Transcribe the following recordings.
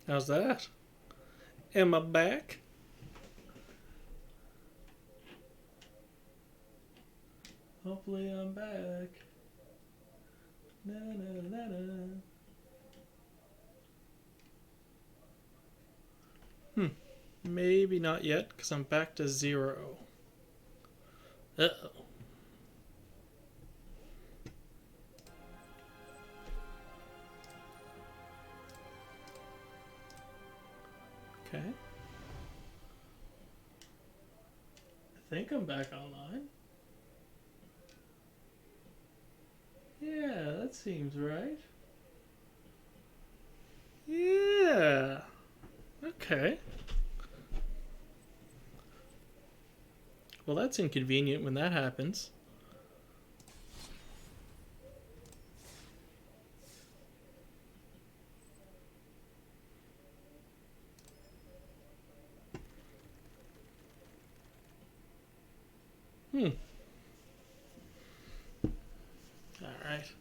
How's that? Am I back? Hopefully I'm back. Na, na, na, na. Maybe not yet, because I'm back to 0. Uh-oh. Okay. I think I'm back online. Yeah, that seems right. Yeah. Okay. Well, that's inconvenient when that happens. Hmm. Alright.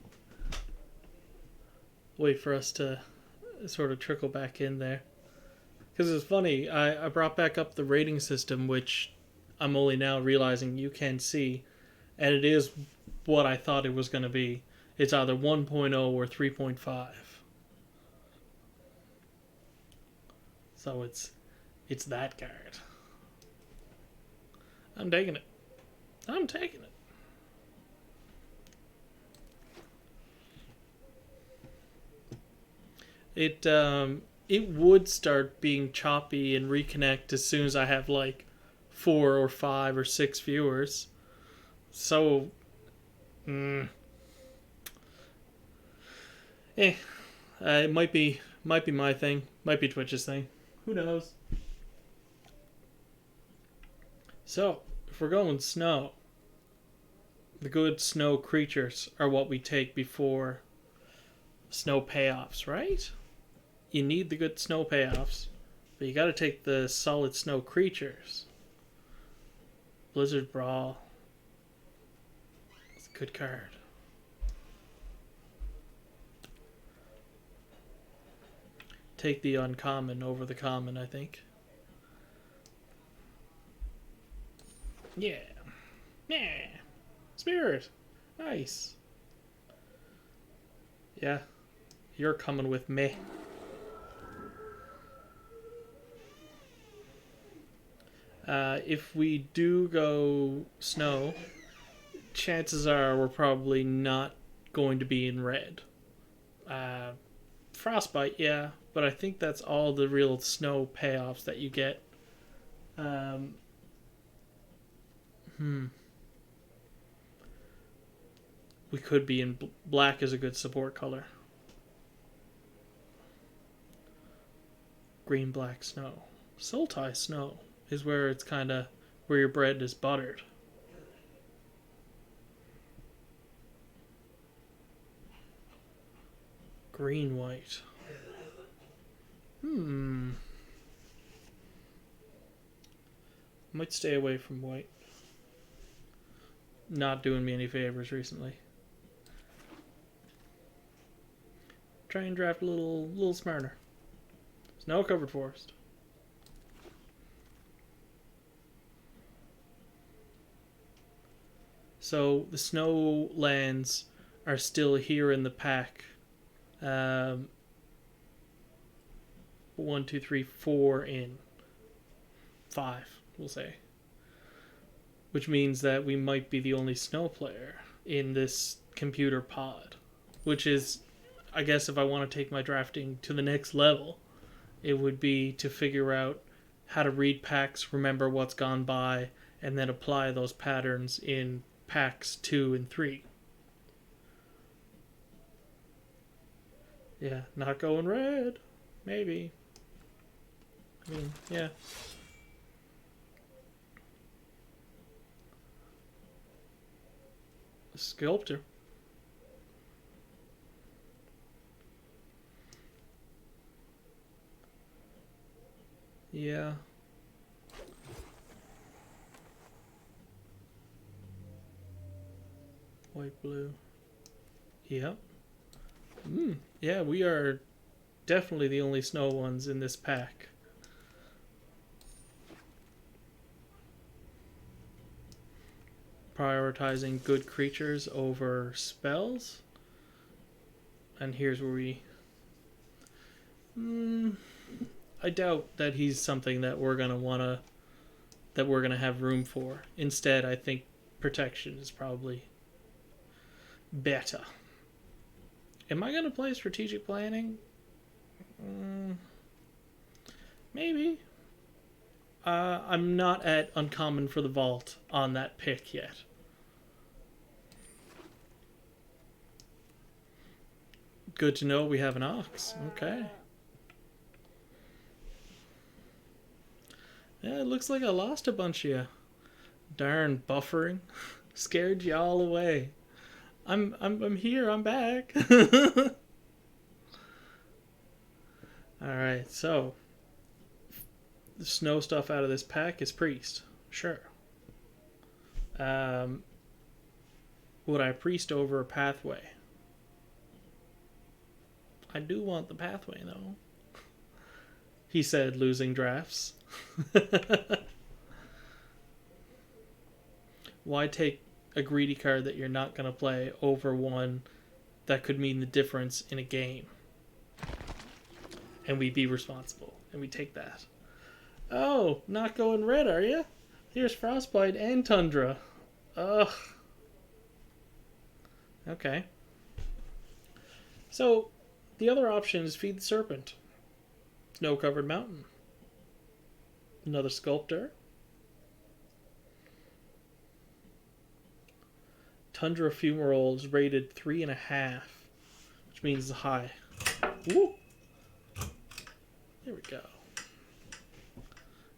Wait for us to sort of trickle back in there. Because it's funny, I brought back up the rating system, which I'm only now realizing you can see, and it is what I thought it was going to be. It's either 1.0 or 3.5. So it's that card. I'm taking it. I'm taking it. It would start being choppy and reconnect as soon as I have like 4 or 5 or 6 viewers. So, mm, eh, it might be my thing, might be Twitch's thing. Who knows? So, if we're going snow, the good snow creatures are what we take before snow payoffs, right? You need the good snow payoffs, but you got to take the solid snow creatures. Blizzard Brawl. It's a good card. Take the uncommon over the common, I think. Yeah. Yeah. Spirit. Nice. Yeah. You're coming with me. If we do go snow, chances are we're probably not going to be in red. Uh, Frostbite, yeah, but I think that's all the real snow payoffs that you get. Um, hmm. We could be in black is a good support color. Green, black, snow. Sultai snow is where it's kind of where your bread is buttered. Green, white. Hmm. Might stay away from white. Not doing me any favors recently. Try and draft a little smarter. Snow covered forest. So the snow lands are still here in the pack. Um, 1, 2, 3, 4 in 5, we'll say. Which means that we might be the only snow player in this computer pod. Which is, I guess, if I want to take my drafting to the next level, it would be to figure out how to read packs, remember what's gone by, and then apply those patterns in packs 2 and 3. Yeah, not going red. Maybe. I mean, yeah. Sculptor. Yeah. White, blue. Yep. Yeah, we are definitely the only snow ones in this pack. Prioritizing good creatures over spells. And here's where we... I doubt that he's something that we're going to want to... that we're going to have room for. Instead, I think protection is probably better. Am I going to play strategic planning? Maybe. I'm not at uncommon for the vault on that pick yet. Good to know we have an ox. Okay. Yeah, it looks like I lost a bunch of you. Darn buffering. Scared you all away. I'm here, I'm back. Alright, so the snow stuff out of this pack is priest. Sure. Would I priest over a pathway? I do want the pathway though. He said, losing drafts. Why take a greedy card that you're not going to play over one that could mean the difference in a game? And we be responsible. And we take that. Oh, not going red, are you? Here's Frostbite and Tundra. Ugh. Okay. So, the other option is Feed the Serpent. Snow-covered mountain. Another Sculptor. Tundra Fumarole is rated 3.5, which means high. Woo! There we go.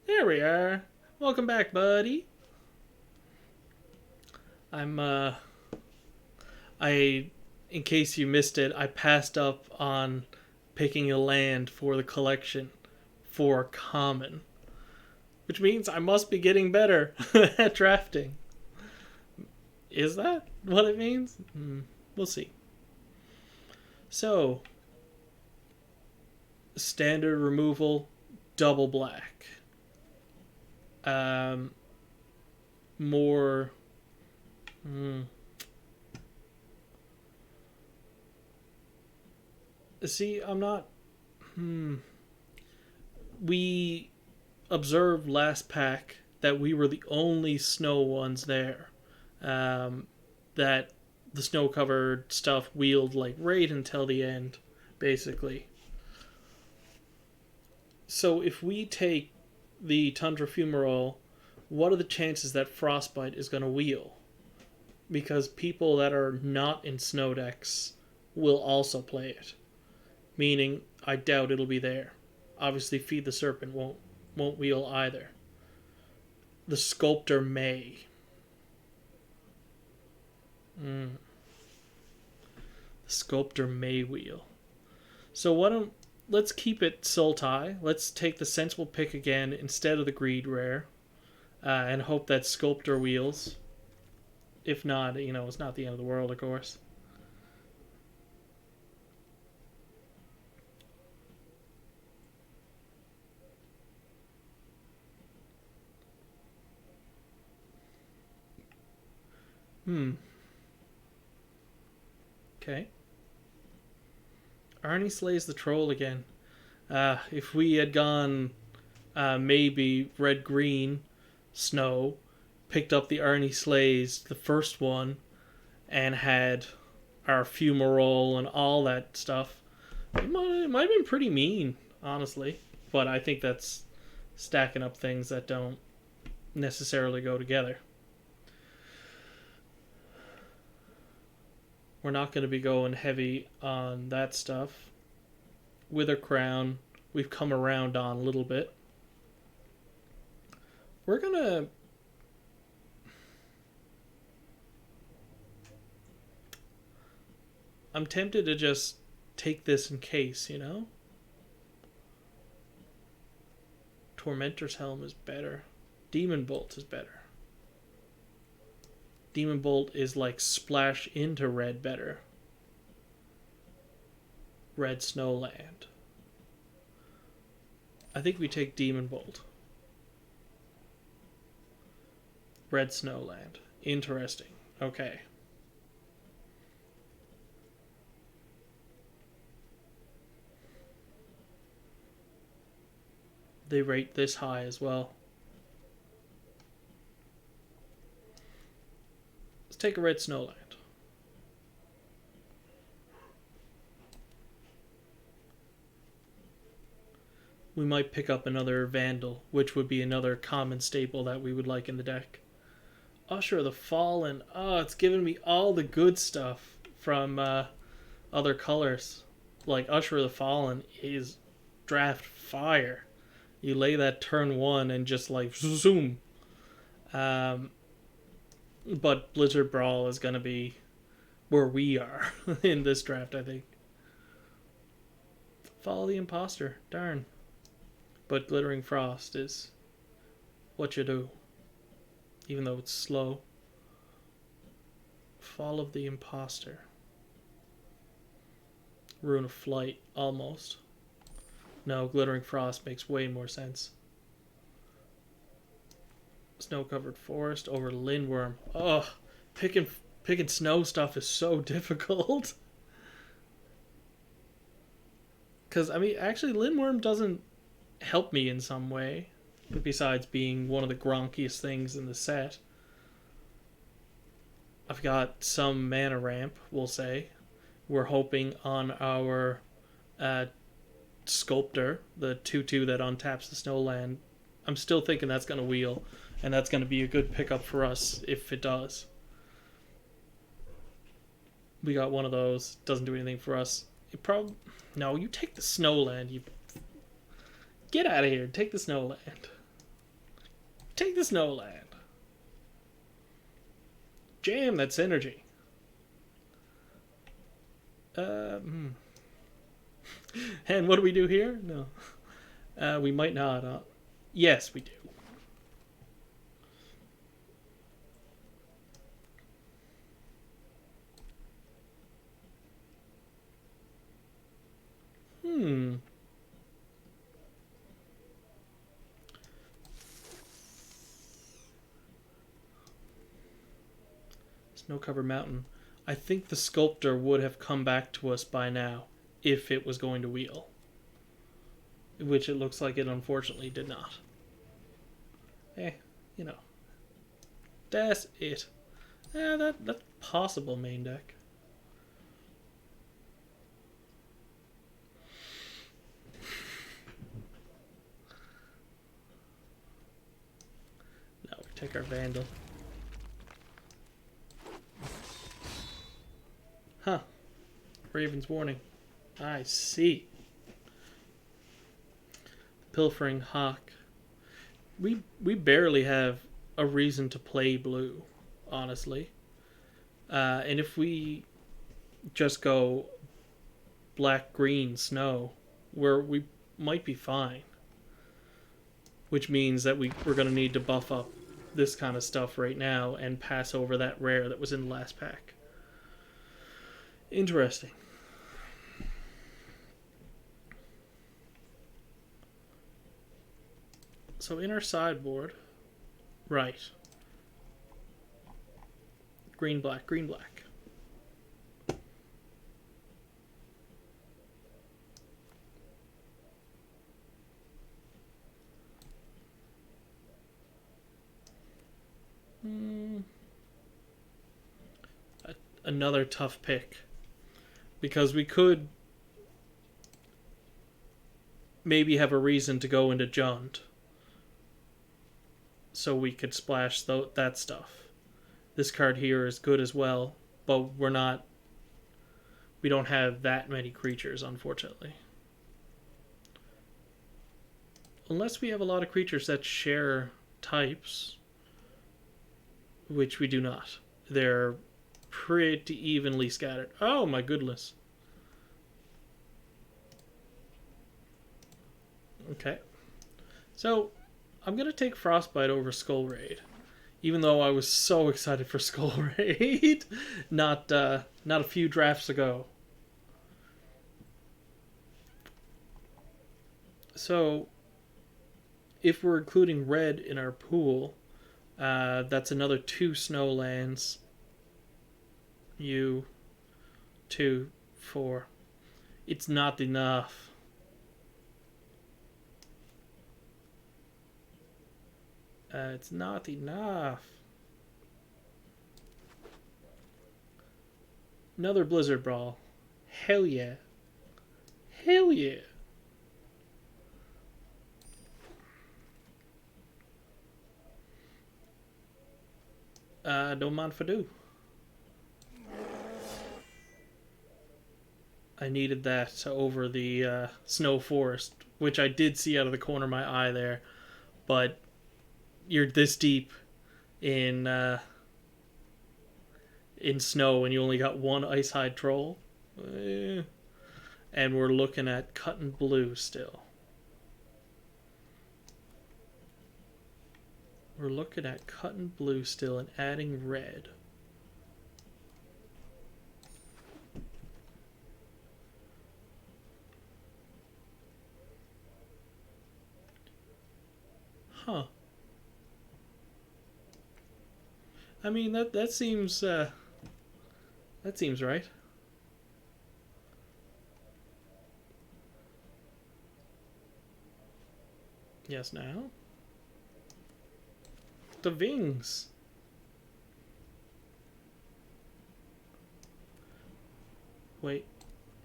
There we are. Welcome back, buddy. In case you missed it, I passed up on picking a land for the collection for common, which means I must be getting better at drafting. Is that what it means? We'll see. So, standard removal, double black. More... See, I'm not... We observed last pack that we were the only snow ones there. That the snow-covered stuff wheeled like right until the end, basically. So if we take the Tundra Fumarole, what are the chances that Frostbite is going to wheel? Because people that are not in snow decks will also play it. Meaning, I doubt it'll be there. Obviously, Feed the Serpent won't wheel either. The Sculptor may. The Sculptor may wheel. So let's keep it Sultai. Let's take the sensible pick again instead of the Greed rare. And hope that Sculptor wheels. If not, it's not the end of the world, of course. Okay. Arnie slays the troll again. If we had gone maybe red-green, snow, picked up the Arnie slays, the first one, and had our Fumarole and all that stuff, it might have been pretty mean, honestly. But I think that's stacking up things that don't necessarily go together. We're not going to be going heavy on that stuff. Wither Crown, we've come around on a little bit. We're going to... I'm tempted to just take this in case, Tormentor's Helm is better. Demon Bolt is better. Demon Bolt is like splash into red better. Red Snowland. I think we take Demon Bolt. Red Snowland. Interesting. Okay. They rate this high as well. Let's take a Red Snowland. We might pick up another Vandal, which would be another common staple that we would like in the deck. Usher of the Fallen. Oh, it's giving me all the good stuff from other colors. Like Usher of the Fallen is draft fire. You lay that turn 1 and just like zoom. But Blizzard Brawl is going to be where we are in this draft, I think. Follow the Imposter. Darn. But Glittering Frost is what you do. Even though it's slow. Fall of the Imposter. Rune of Flight, almost. No, Glittering Frost makes way more sense. Snow-covered forest over Lindworm. Ugh, picking snow stuff is so difficult. Because, I mean, actually Lindworm doesn't help me in some way. Besides being one of the gronkiest things in the set. I've got some mana ramp, we'll say. We're hoping on our Sculptor, the 2/2 that untaps the Snowland. I'm still thinking that's going to wheel, and that's going to be a good pickup for us if it does. We got one of those. Doesn't do anything for us. It probably... No, you take the Snowland. You get out of here. Take the Snowland. Take the Snowland. Jam that synergy. And what do we do here? No. We might not. Yes, we do. Snow-covered mountain. I think the Sculptor would have come back to us by now if it was going to wheel. Which it looks like it unfortunately did not. You know. That's it. That's possible main deck. Now we take our Vandal. Huh. Raven's Warning. I see. Pilfering Hawk. We barely have a reason to play blue, honestly. And if we just go black-green snow, we might be fine. Which means that we're going to need to buff up this kind of stuff right now and pass over that rare that was in the last pack. Interesting. So in our sideboard, right. Green, black, green, black. Another tough pick. Because we could maybe have a reason to go into Jund. So we could splash that stuff. This card here is good as well, but we don't have that many creatures, unfortunately. Unless we have a lot of creatures that share types, which we do not. They're pretty evenly scattered. Oh my goodness. Okay. So, I'm going to take Frostbite over Skull Raid. Even though I was so excited for Skull Raid not a few drafts ago. So, if we're including red in our pool, that's another 2 snow lands. 2, 4. It's not enough. It's not enough. Another Blizzard Brawl. Hell yeah. Hell yeah. Don't mind if I do. I needed that over the snow forest, which I did see out of the corner of my eye there. But you're this deep in snow and you only got one Ice-Hide Troll. And we're looking at cutting blue still. We're looking at cutting blue still and adding red. Huh. I mean, that seems right. Yes, now. The Vings. Wait.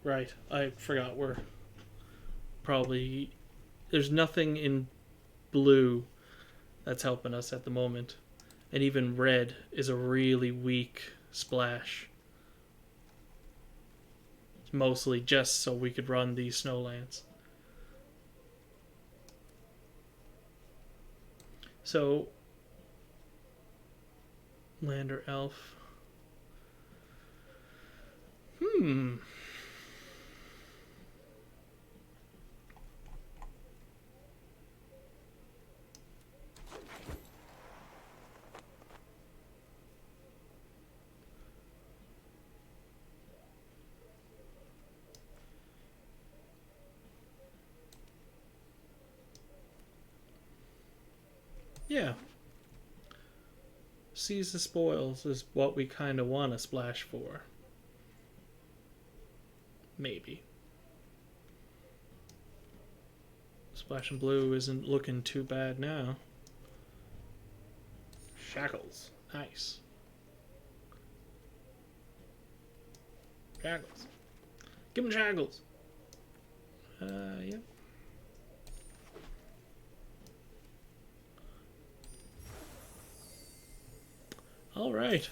Right. I forgot we're probably... There's nothing in blue that's helping us at the moment. And even red is a really weak splash. It's mostly just so we could run these snowlands. So, land or elf? Yeah. Seize the spoils is what we kind of want to splash for. Maybe. Splash and blue isn't looking too bad now. Shackles. Nice. Shackles. Give him shackles. Yep. All right.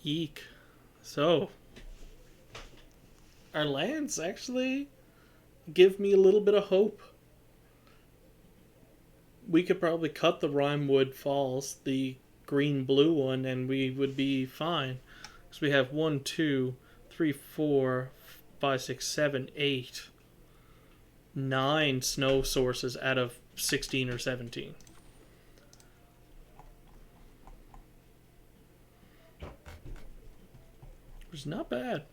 Eek. So, our lands actually give me a little bit of hope. We could probably cut the Rimewood Falls, the green-blue one, and we would be fine. Because we have 1, 2, 3, 4, 5, 6, 7, 8, 9 snow sources out of 16 or 17. Which is not bad.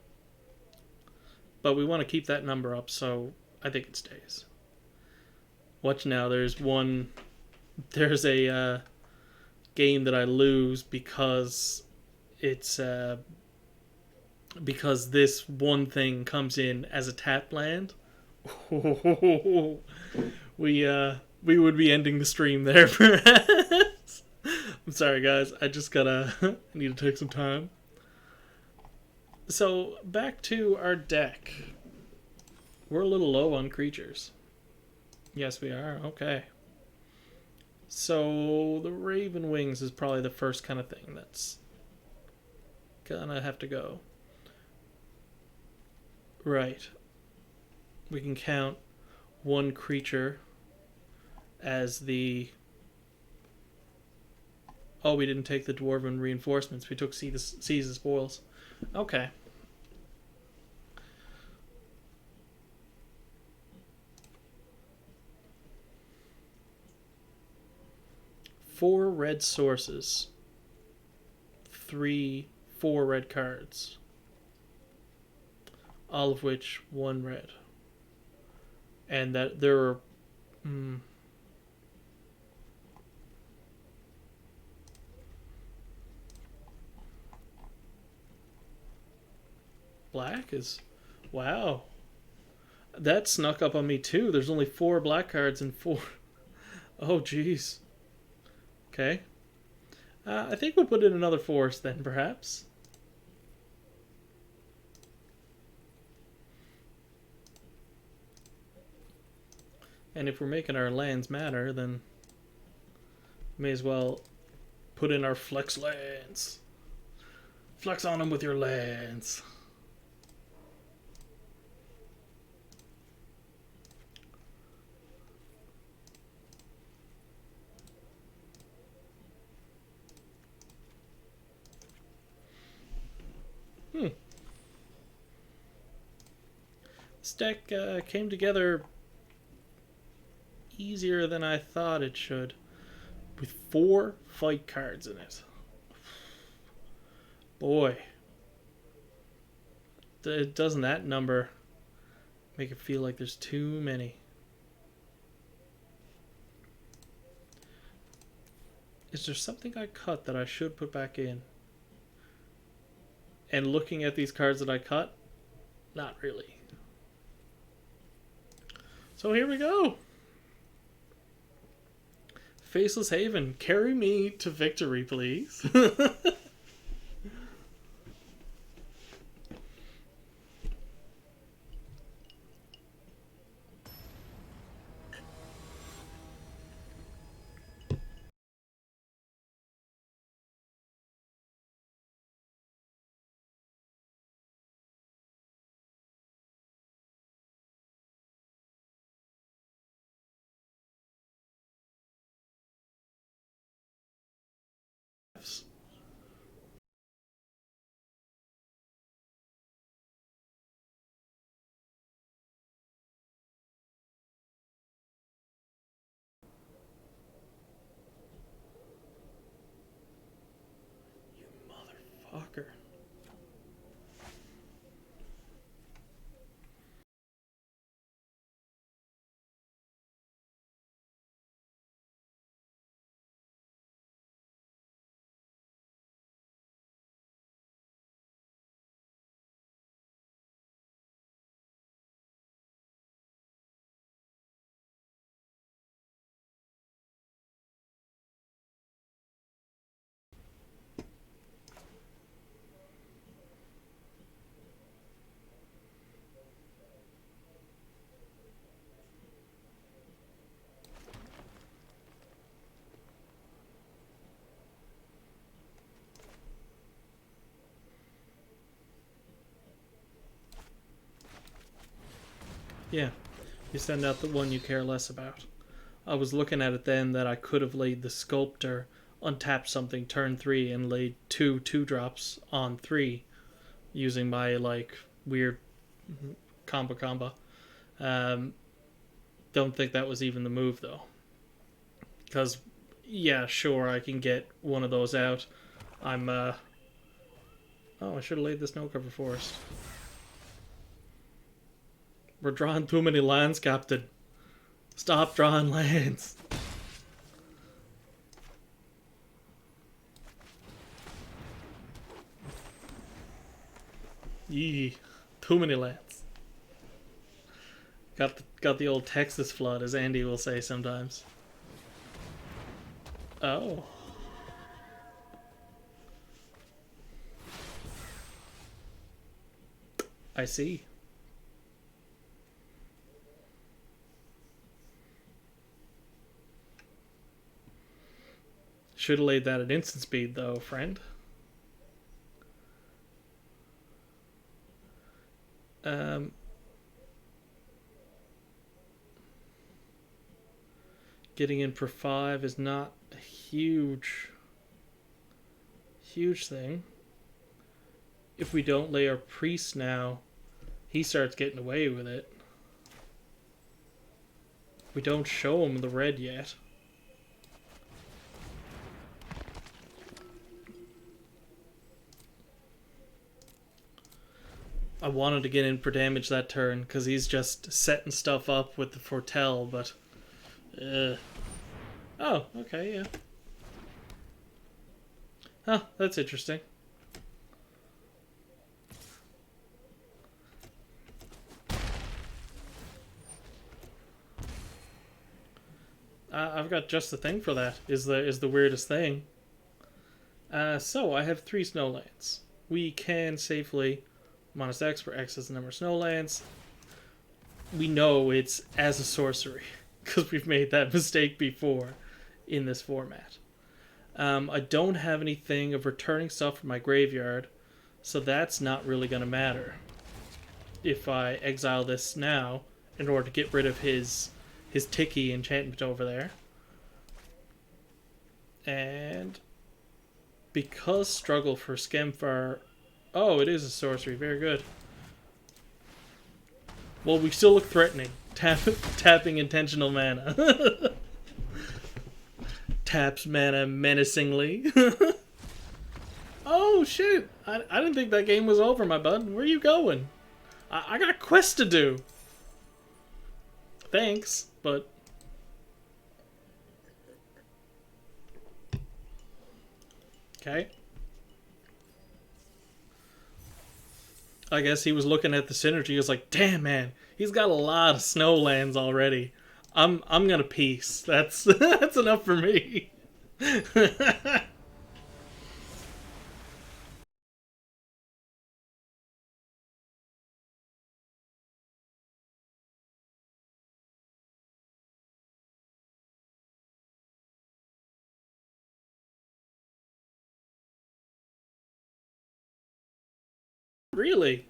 But we want to keep that number up, so I think it stays. Watch now, there's a game that I lose because it's because this one thing comes in as a tap land. We would be ending the stream there perhaps. I'm sorry guys, I need to take some time. So back to our deck. We're a little low on creatures. Yes, we are. Okay. So the Raven Wings is probably the first kind of thing that's gonna have to go. Right. We can count one creature as the... Oh, we didn't take the Dwarven Reinforcements. We took Seize the Spoils. Okay. 4 red sources, 4 red cards, all of which 1 red, and that there are black is, wow, that snuck up on me too. There's only 4 black cards and 4. Oh jeez. Okay. I think we'll put in another forest then, perhaps. And if we're making our lands matter, then may as well put in our flex lands. Flex on them with your lands. This deck came together easier than I thought it should, with 4 fight cards in it. Boy, doesn't that number make it feel like there's too many? Is there something I cut that I should put back in? And looking at these cards that I cut, not really. So here we go. Faceless Haven, carry me to victory, please. You motherfucker. Yeah, you send out the one you care less about. I was looking at it then that I could have laid the Sculptor, untapped something turn 3, and laid 2 2-drops on 3 using my, like, weird combo. Don't think that was even the move, though. Because, yeah, sure, I can get one of those out. I'm, Oh, I should have laid the Snow Cover Forest. We're drawing too many lands, Captain. Stop drawing lands. Yee, too many lands. Got the old Texas flood, as Andy will say sometimes. Oh. I see. Should have laid that at instant speed, though, friend. Getting in for 5 is not a huge thing. If we don't lay our priest now, he starts getting away with it. We don't show him the red yet. I wanted to get in for damage that turn because he's just setting stuff up with the Foretell, but... Oh, okay, yeah. Oh, that's interesting. I've got just the thing for that, is the weirdest thing. So, I have 3 snowlands. We can safely minus X, where X is the number of snowlands. We know it's as a sorcery, because we've made that mistake before in this format. I don't have anything of returning stuff from my graveyard, so that's not really going to matter if I exile this now in order to get rid of his Tiki enchantment over there. And because Struggle for Skemfar... Oh, it is a sorcery. Very good. Well, we still look threatening. Tapping intentional mana. Taps mana menacingly. Oh, shit. I didn't think that game was over, my bud. Where are you going? I got a quest to do. Thanks, but... Okay. I guess he was looking at the synergy. He was like, damn, man. He's got a lot of snowlands already. I'm gonna peace. That's that's enough for me. Really?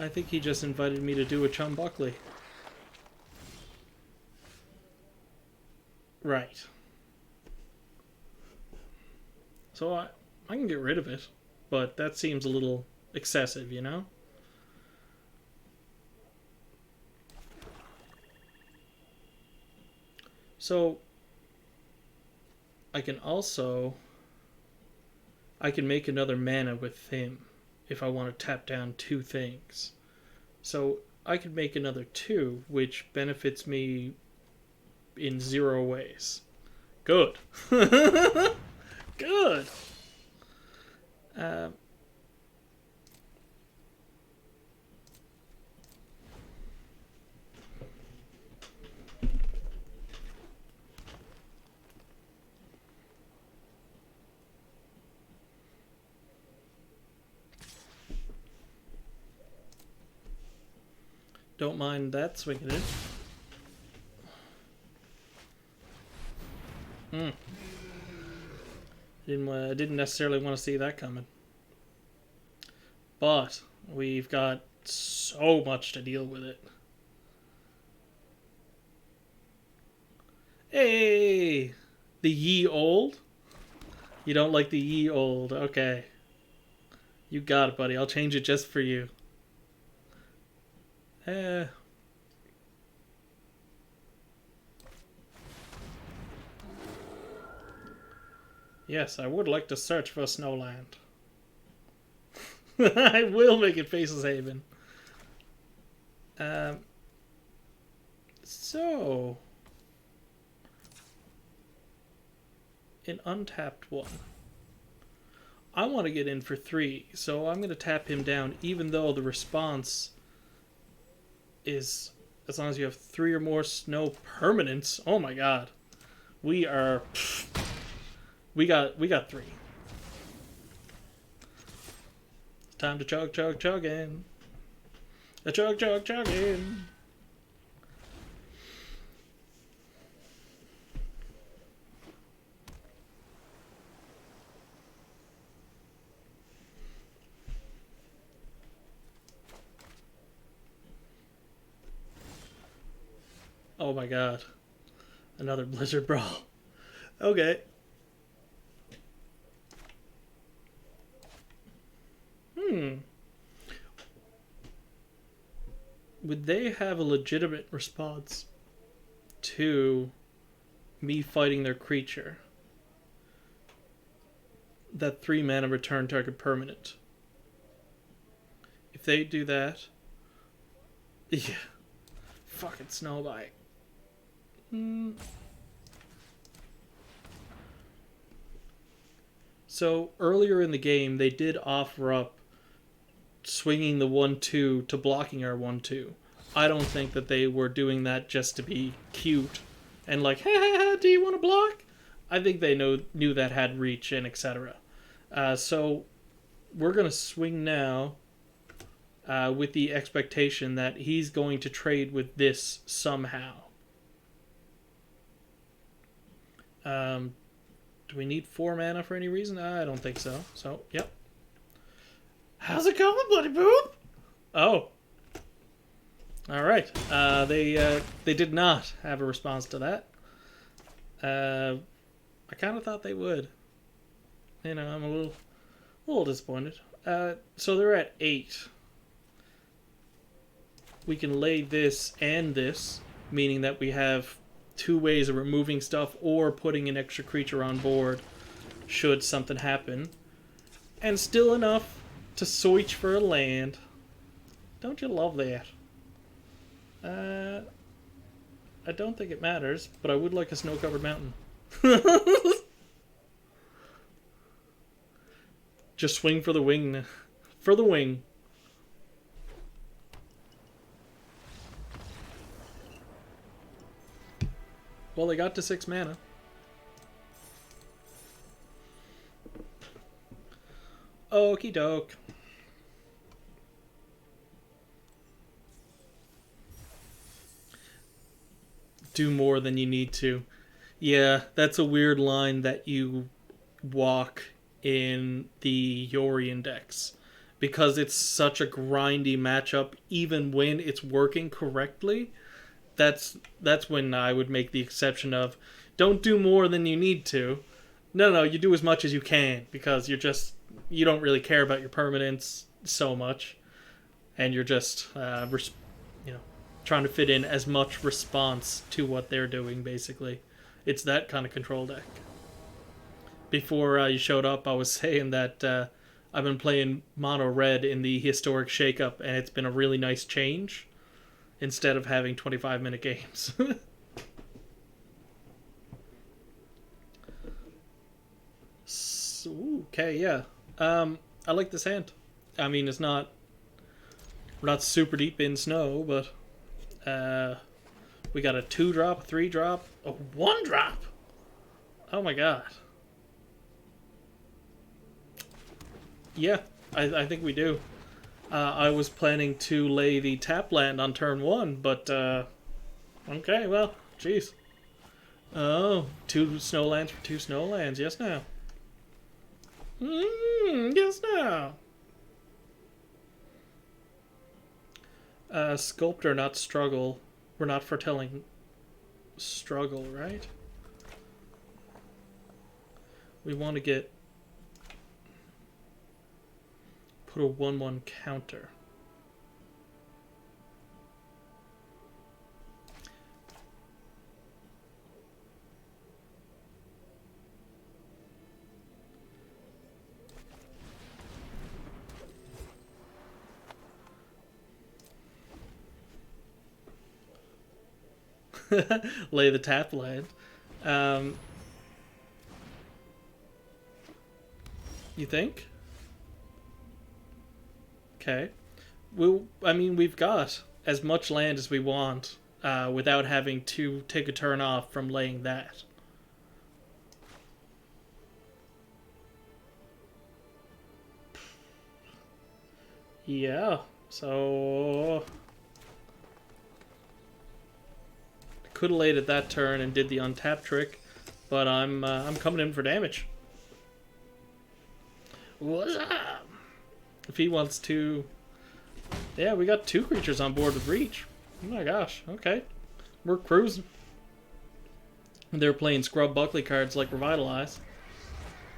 I think he just invited me to do a Chum Buckley. Right. So I can get rid of it, but that seems a little excessive, you know? So I can make another mana with him if I want to tap down 2 things. So I could make another 2, which benefits me in 0 ways. Good. Good. Don't mind that swinging it. Didn't necessarily want to see that coming. But we've got so much to deal with it. Hey! The ye old? You don't like the ye old. Okay. You got it, buddy. I'll change it just for you. Yes, I would like to search for Snowland. I will make it Faceless Haven. So... an untapped one. I want to get in for 3, so I'm going to tap him down, even though the response is as long as you have 3 or more snow permanents. Oh my god. We are... We got 3. Time to chug, chug, chugging. A chug, chug, chugging. Oh my god. Another Blizzard Brawl. Okay. Would they have a legitimate response to me fighting their creature? That 3 mana return target permanent. If they do that... Yeah. Fucking Snowbite. So earlier in the game, they did offer up swinging the 1/2 to blocking our 1/2. I don't think that they were doing that just to be cute and like, hey, do you want to block? I think they knew that had reach and etc. So we're gonna swing now with the expectation that he's going to trade with this somehow. Do we need 4 mana for any reason? I don't think so. So, yep. How's it going, Bloody Boop? Oh. Alright. They did not have a response to that. I kind of thought they would. You know, I'm a little disappointed. So they're at 8. We can lay this and this, meaning that we have 2 ways of removing stuff or putting an extra creature on board should something happen. And still enough to search for a land. Don't you love that? I don't think it matters, but I would like a snow-covered mountain. Just swing for the wing. For the wing. Well, they got to 6 mana. Okie doke. Do more than you need to. Yeah, that's a weird line that you walk in the Yorion decks. Because it's such a grindy matchup, even when it's working correctly. That's when I would make the exception of don't do more than you need to. No, you do as much as you can because you don't really care about your permanents so much, and you're just trying to fit in as much response to what they're doing. Basically, it's that kind of control deck. Before you showed up, I was saying that I've been playing mono red in the historic shakeup, and it's been a really nice change. Instead of having 25-minute games. Okay, yeah. I like this hand. I mean, we're not super deep in snow, but we got a 2-drop, a 3-drop, a 1-drop. Oh my god. Yeah, I think we do. I was planning to lay the tap land on turn 1, but, okay, well, jeez. Oh, 2 snowlands for 2 snowlands, yes now. Yes now. Sculptor, not struggle. We're not foretelling struggle, right? We want to put a 1/1 counter. Lay the tap land. You think? Okay. We've got as much land as we want without having to take a turn off from laying that. Yeah, so could have laid it that turn and did the untap trick, but I'm coming in for damage. What's up? If he wants to, yeah, we got 2 creatures on board with reach. Oh my gosh, okay, we're cruising. They're playing Scrub Buckley cards like Revitalize.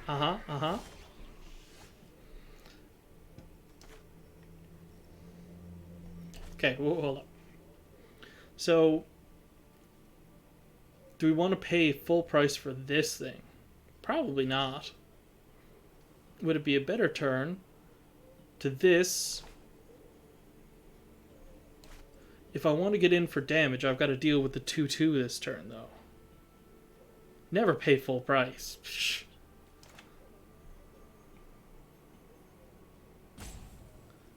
Okay, hold up. So, do we want to pay full price for this thing? Probably not. Would it be a better turn to this? If I want to get in for damage, I've got to deal with the 2/2 this turn, though. Never pay full price. Psh.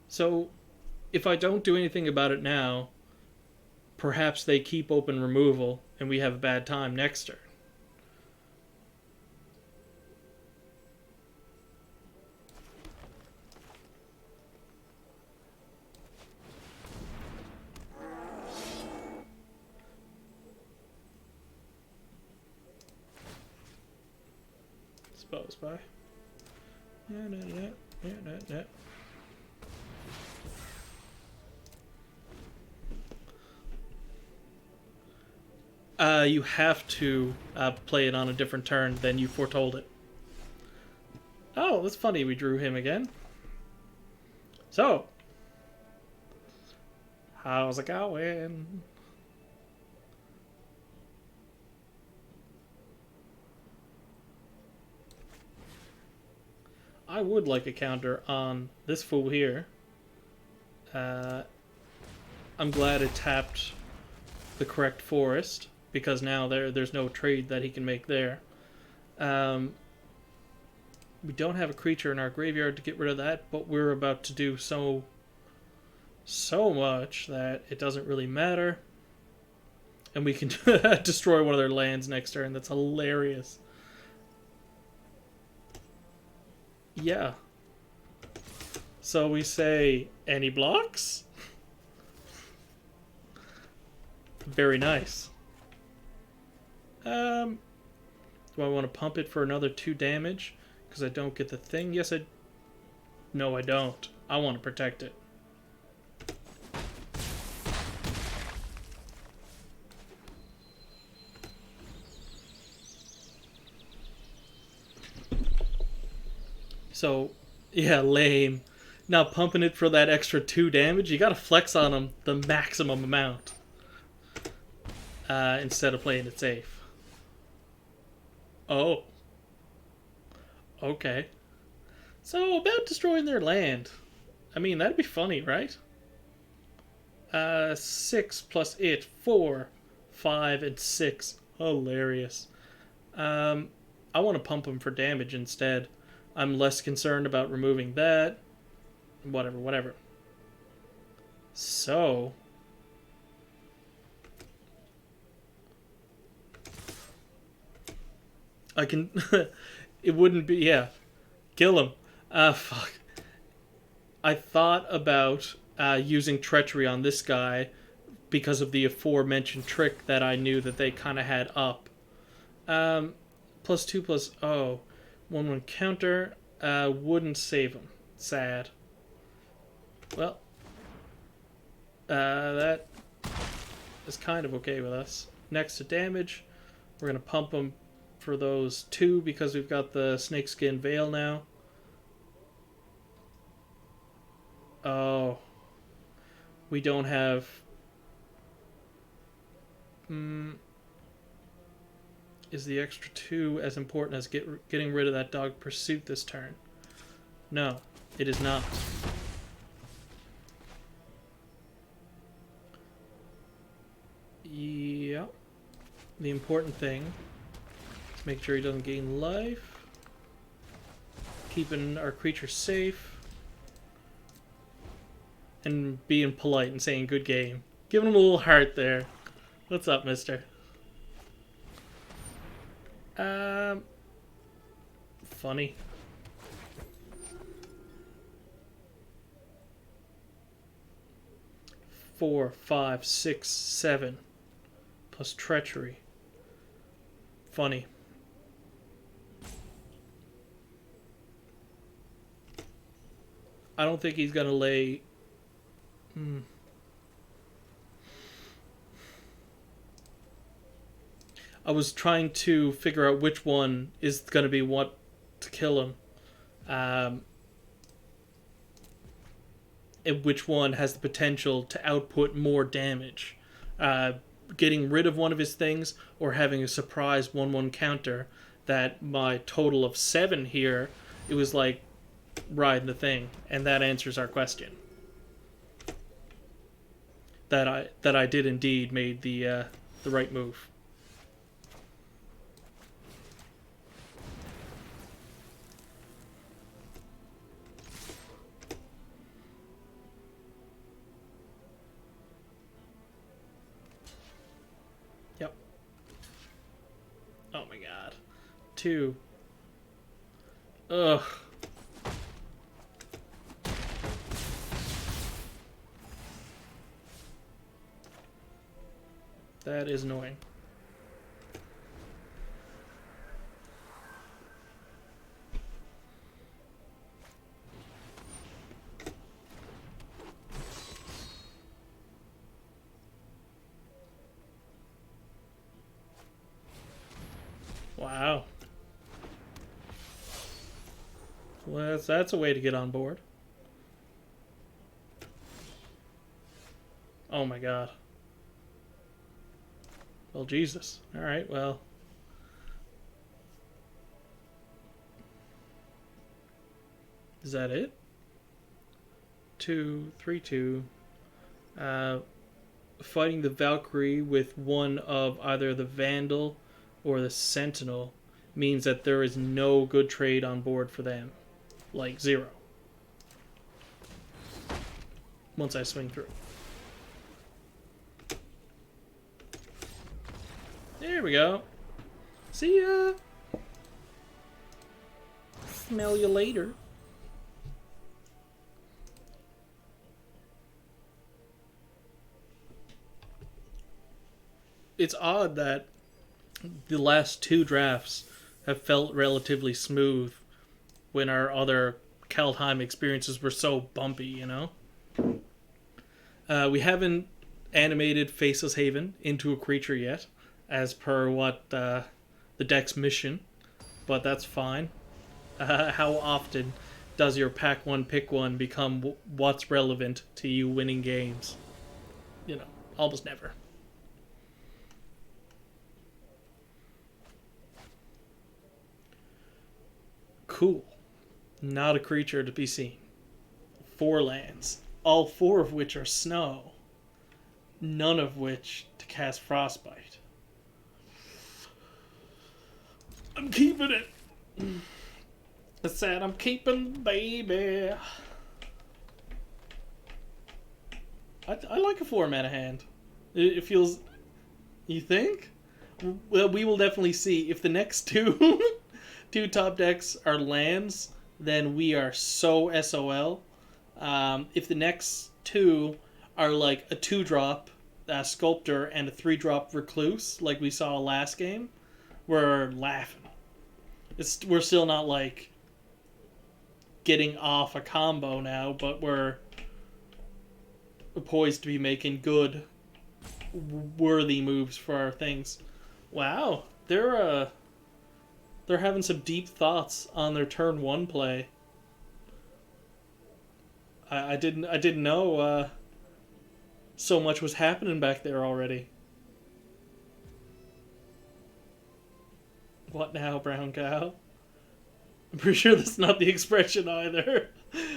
So, if I don't do anything about it now, perhaps they keep open removal and we have a bad time next turn. Suppose by. Yeah. You have to play it on a different turn than you foretold it. Oh, that's funny. We drew him again. So, how's it going? I would like a counter on this fool here. I'm glad it tapped the correct forest, because now there's no trade that he can make there. We don't have a creature in our graveyard to get rid of that, but we're about to do so much that it doesn't really matter. And we can destroy one of their lands next turn. That's hilarious. Yeah. So we say, any blocks? Very nice. Do I want to pump it for another 2 damage? Because I don't get the thing? Yes, I... No, I don't. I want to protect it. So, yeah, lame. Now pumping it for that extra 2 damage, you gotta flex on them the maximum amount. Instead of playing it safe. Oh. Okay. So, about destroying their land. I mean, that'd be funny, right? 6 plus it. 4, 5, and 6. Hilarious. I want to pump them for damage instead. I'm less concerned about removing that. Whatever. So... I can... it wouldn't be... Yeah. Kill him. Fuck. I thought about using Treachery on this guy because of the aforementioned trick that I knew that they kind of had up. +2 +... Oh. 1/1 counter. Wouldn't save him. Sad. Well. That is kind of okay with us. Next to damage, we're going to pump him for those 2 because we've got the Snakeskin Veil now. Oh. We don't have... Is the extra 2 as important as getting rid of that Dog Pursuit this turn? No, it is not. Yeah. The important thing is make sure he doesn't gain life. keeping our creatures safe. And being polite and saying good game. Giving him a little heart there. What's up, mister? Funny. Four, 5, 6, 7. Plus treachery. Funny. I don't think he's gonna lay... I was trying to figure out which one is gonna be what to kill him. And which one has the potential to output more damage. Getting rid of one of his things or having a surprise 1/1 counter that my total of 7 here, it was like riding the thing, and that answers our question. That I did indeed made the right move. Yep. Oh my god. 2. Ugh. That is annoying. Wow. Well, that's a way to get on board. Oh my god. Well, Jesus. Alright, well. Is that it? 2, 3, 2. Fighting the Valkyrie with one of either the Vandal or the Sentinel means that there is no good trade on board for them. Like, 0. Once I swing through. There we go. See ya. Smell you later. It's odd that the last 2 drafts have felt relatively smooth when our other Kaldheim experiences were so bumpy, you know? We haven't animated Faceless Haven into a creature yet, as per what the deck's mission, but that's fine. How often does your pack 1 pick 1 become what's relevant to you winning games? You know, almost never. Cool. Not a creature to be seen. 4 lands, all 4 of which are snow, none of which to cast Frostbite. I'm keeping it. I said I'm keeping the baby. I like a 4-mana hand. It feels... You think? Well, we will definitely see. If the next 2 2 top decks are lands, then we are so SOL. If the next 2 are like a 2-drop Sculptor and a 3-drop Recluse, like we saw last game, we're laughing. We're still not like getting off a combo now, but we're poised to be making good, worthy moves for our things. Wow, they're having some deep thoughts on their turn 1 play. I didn't know so much was happening back there already. What now, brown cow? I'm pretty sure that's not the expression either,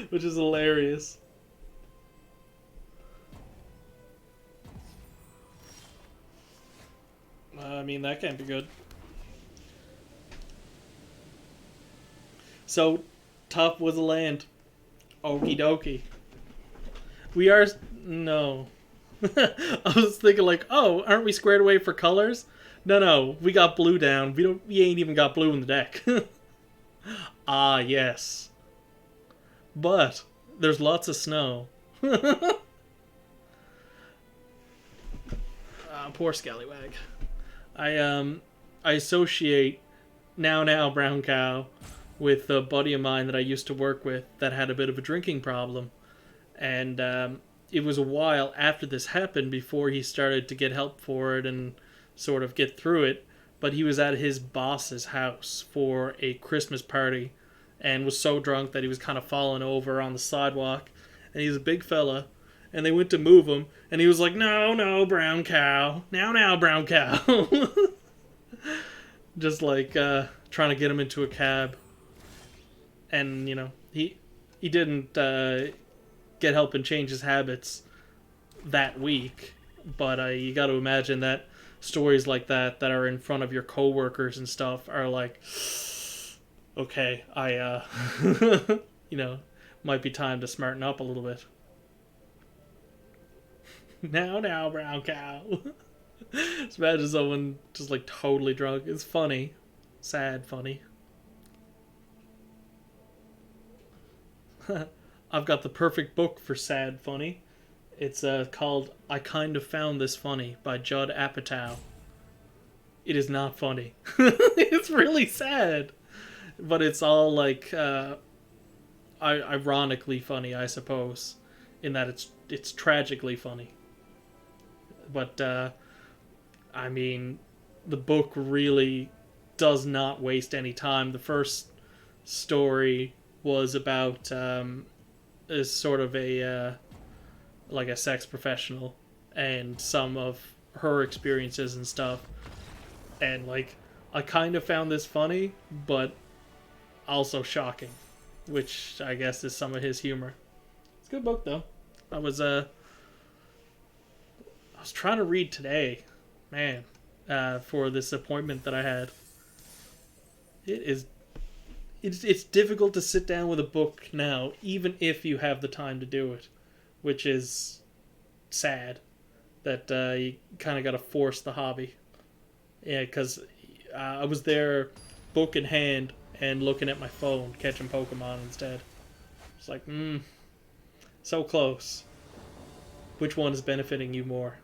which is hilarious. I mean, that can't be good. So, Top was a land. Okie dokie. We are... No. I was thinking like, oh, aren't we squared away for colors? No, we got blue down. We ain't even got blue in the deck. Ah, yes. But there's lots of snow. Poor scallywag. I associate now brown cow with a buddy of mine that I used to work with that had a bit of a drinking problem, and it was a while after this happened before he started to get help for it and sort of get through it. But he was at his boss's house for a Christmas party and was so drunk that he was kind of falling over on the sidewalk, and he's a big fella. And they went to move him, and he was like, no, brown cow. Now, brown cow. Just like trying to get him into a cab. And, you know, he didn't get help and change his habits that week. But you got to imagine that stories like that are in front of your coworkers and stuff are like, okay, you know, might be time to smarten up a little bit. Now, brown cow. Just imagine someone just like totally drunk. It's funny. Sad funny. I've got the perfect book for sad funny. It's called I Kind of Found This Funny by Judd Apatow. It is not funny. It's really sad. But it's all like ironically funny, I suppose. In that it's tragically funny. But, I mean, the book really does not waste any time. The first story was about is sort of like a sex professional and some of her experiences and stuff. And, like, I kind of found this funny, but also shocking, which I guess is some of his humor. It's a good book, though. I was trying to read today, man, for this appointment that I had. It's difficult to sit down with a book now, even if you have the time to do it, which is sad that you kind of got to force the hobby. Yeah, because I was there, book in hand, and looking at my phone, catching Pokemon instead. It's like, so close. Which one is benefiting you more?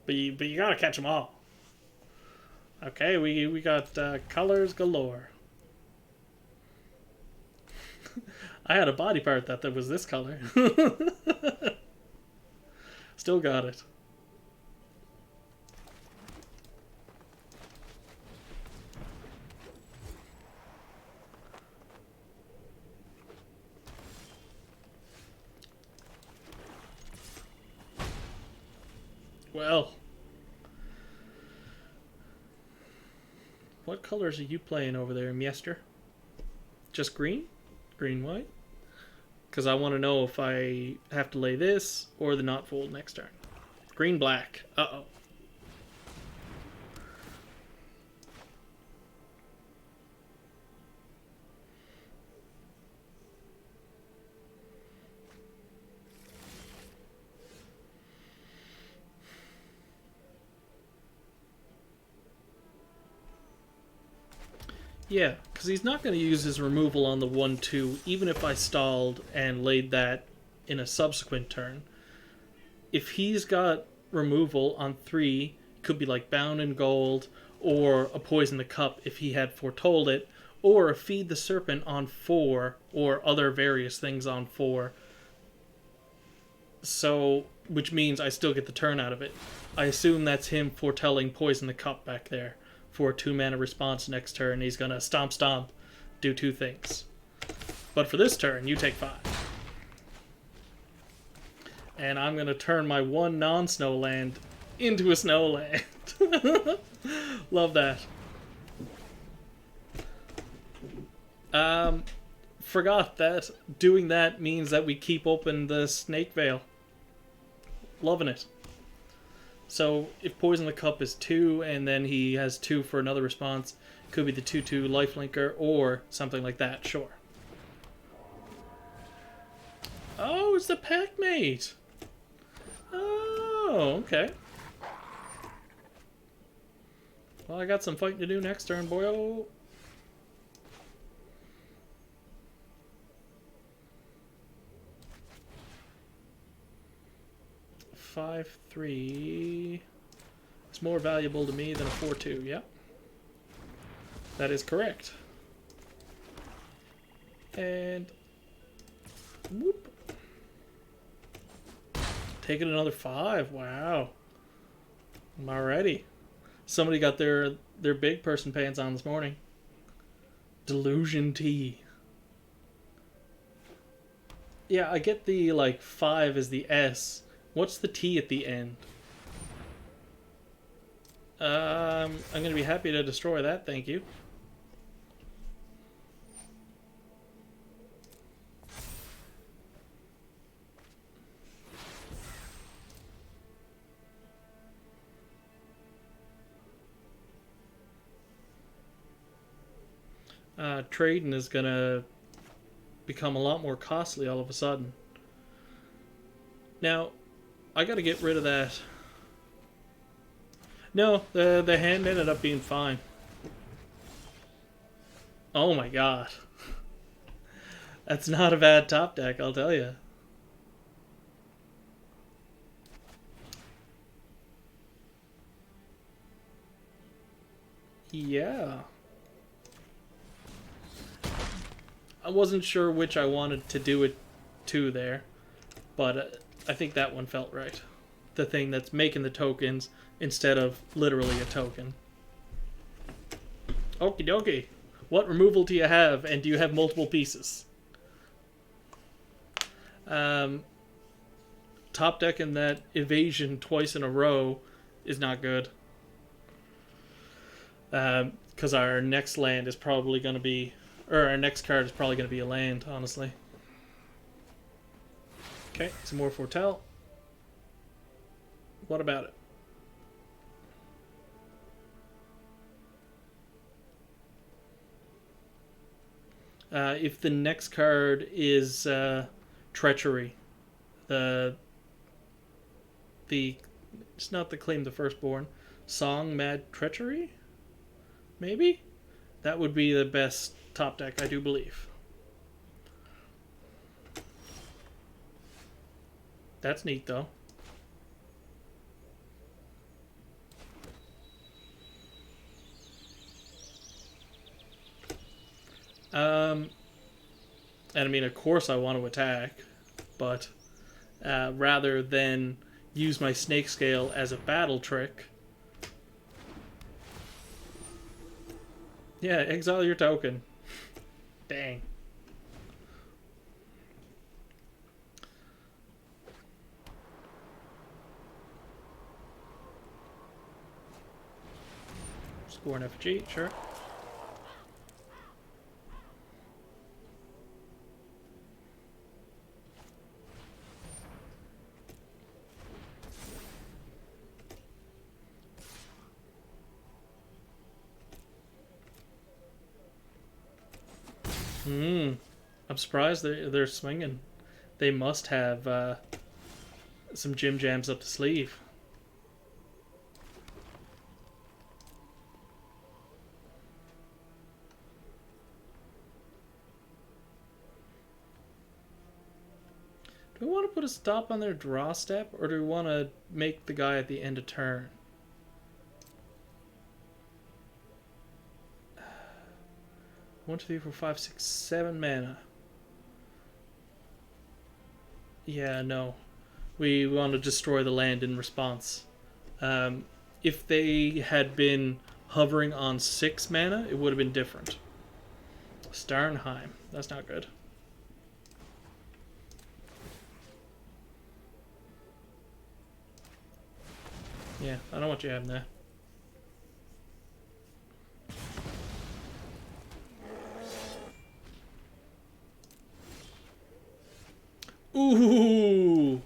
But you gotta catch them all. Okay, we got colors galore. I had a body part that was this color. Still got it. Well, what colors are you playing over there, Miester? Just green? Green, white? Because I want to know if I have to lay this or the not fold next turn. Green, black. Uh-oh. Yeah, because he's not going to use his removal on the 1-2, even if I stalled and laid that in a subsequent turn. If he's got removal on 3, it could be like Bound in Gold, or a Poison the Cup if he had foretold it, or a Feed the Serpent on 4, or other various things on 4. So, which means I still get the turn out of it. I assume that's him foretelling Poison the Cup back there. For a 2-mana response next turn, he's gonna stomp, do 2 things. But for this turn, you take 5. And I'm gonna turn my 1 non-snow land into a snow land. Love that. Forgot that doing that means that we keep open the Snake Veil. Loving it. So if Poison the Cup is 2 and then he has 2 for another response, could be the 2/2 lifelinker or something like that, sure. Oh, it's the packmate. Oh, okay. Well, I got some fighting to do next turn, boyo. Five, 3. It's more valuable to me than a 4-2. Yep. That is correct. And whoop. Taking another 5. Wow. Alrighty. Somebody got their big person pants on this morning. Delusion T. Yeah, I get the, like, 5 is the S. What's the T at the end? I'm going to be happy to destroy that, thank you. Trading is going to become a lot more costly all of a sudden. Now, I got to get rid of that. No, the hand ended up being fine. Oh my god. That's not a bad top deck, I'll tell you. Yeah. I wasn't sure which I wanted to do it to there, but I think that one felt right. The thing that's making the tokens instead of literally a token. Okie dokie. What removal do you have, and do you have multiple pieces? Top deck in that evasion twice in a row is not good. Because our next land is probably going to be... Or our next card is probably going to be a land, honestly. Okay, some more Foretell. What about it? If the next card is Treachery, it's not the Claim the Firstborn, Song Mad Treachery, maybe? That would be the best top deck, I do believe. That's neat, though. And I mean, of course I want to attack, but rather than use my snake scale as a battle trick, yeah, exile your token. Dang. Score an FG, sure. I'm surprised they're swinging. They must have some Jim Jams up the sleeve. Do we want to put a stop on their draw step, or do we want to make the guy at the end of turn? 1, 2, 3, 4, 5, 6, 7 mana. Yeah, no. We want to destroy the land in response. If they had been hovering on 6 mana, it would have been different. Starnheim. That's not good. Yeah, I don't want you having that. Ooh,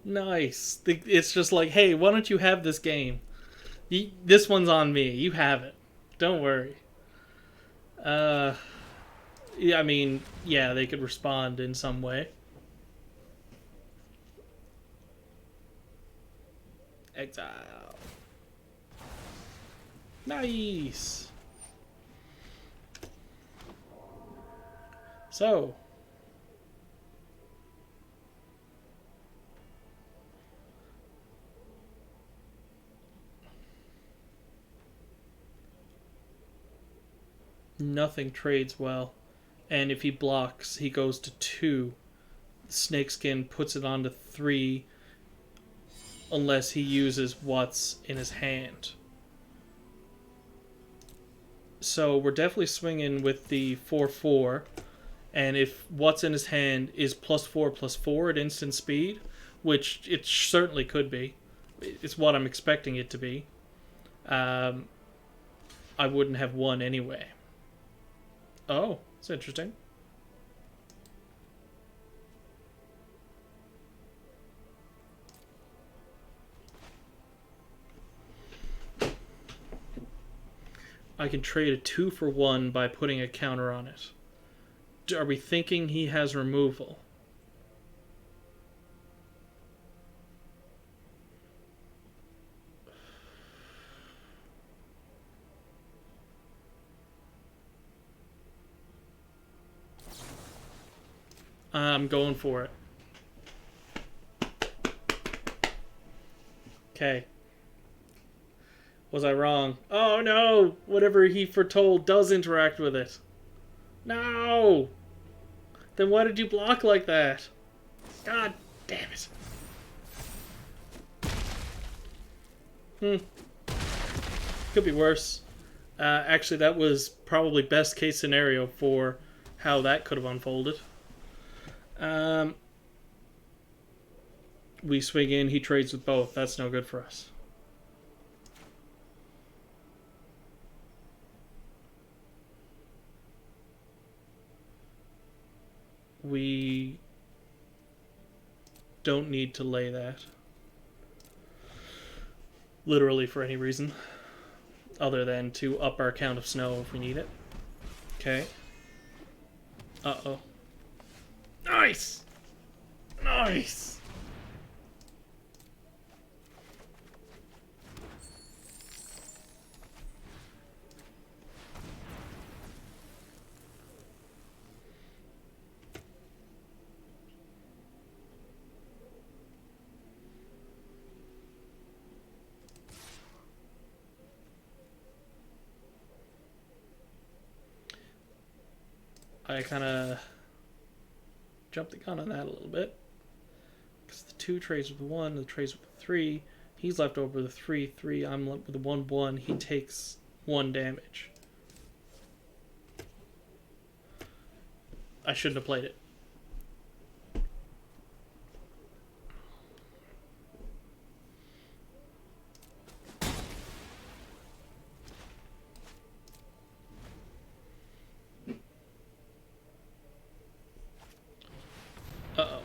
nice. It's just like, hey, why don't you have this game? This one's on me. You have it. Don't worry. Yeah, I mean, yeah, they could respond in some way. Exile. Nice. So. Nothing trades well. And if he blocks, he goes to 2. Snakeskin puts it on to 3 unless he uses what's in his hand. So we're definitely swinging with the 4/4, and if what's in his hand is +4/+4 at instant speed, which it certainly could be, it's what I'm expecting it to be, I wouldn't have won anyway. Oh, that's interesting. I can trade a 2-for-1 by putting a counter on it. Are we thinking he has removal? I'm going for it. Okay. Was I wrong? Oh no! Whatever he foretold does interact with it. No! Then why did you block like that? God damn it. Could be worse. Actually, that was probably best case scenario for how that could have unfolded. We swing in, he trades with both. That's no good for us. We don't need to lay that. Literally for any reason. Other than to up our count of snow if we need it. Okay. Uh-oh. Nice! Nice! I kind of jumped the gun on that a little bit. Because the 2 trades with the 1, the trades with the 3. He's left over the 3/3. I'm left with the 1/1. He takes 1 damage. I shouldn't have played it. Uh-oh.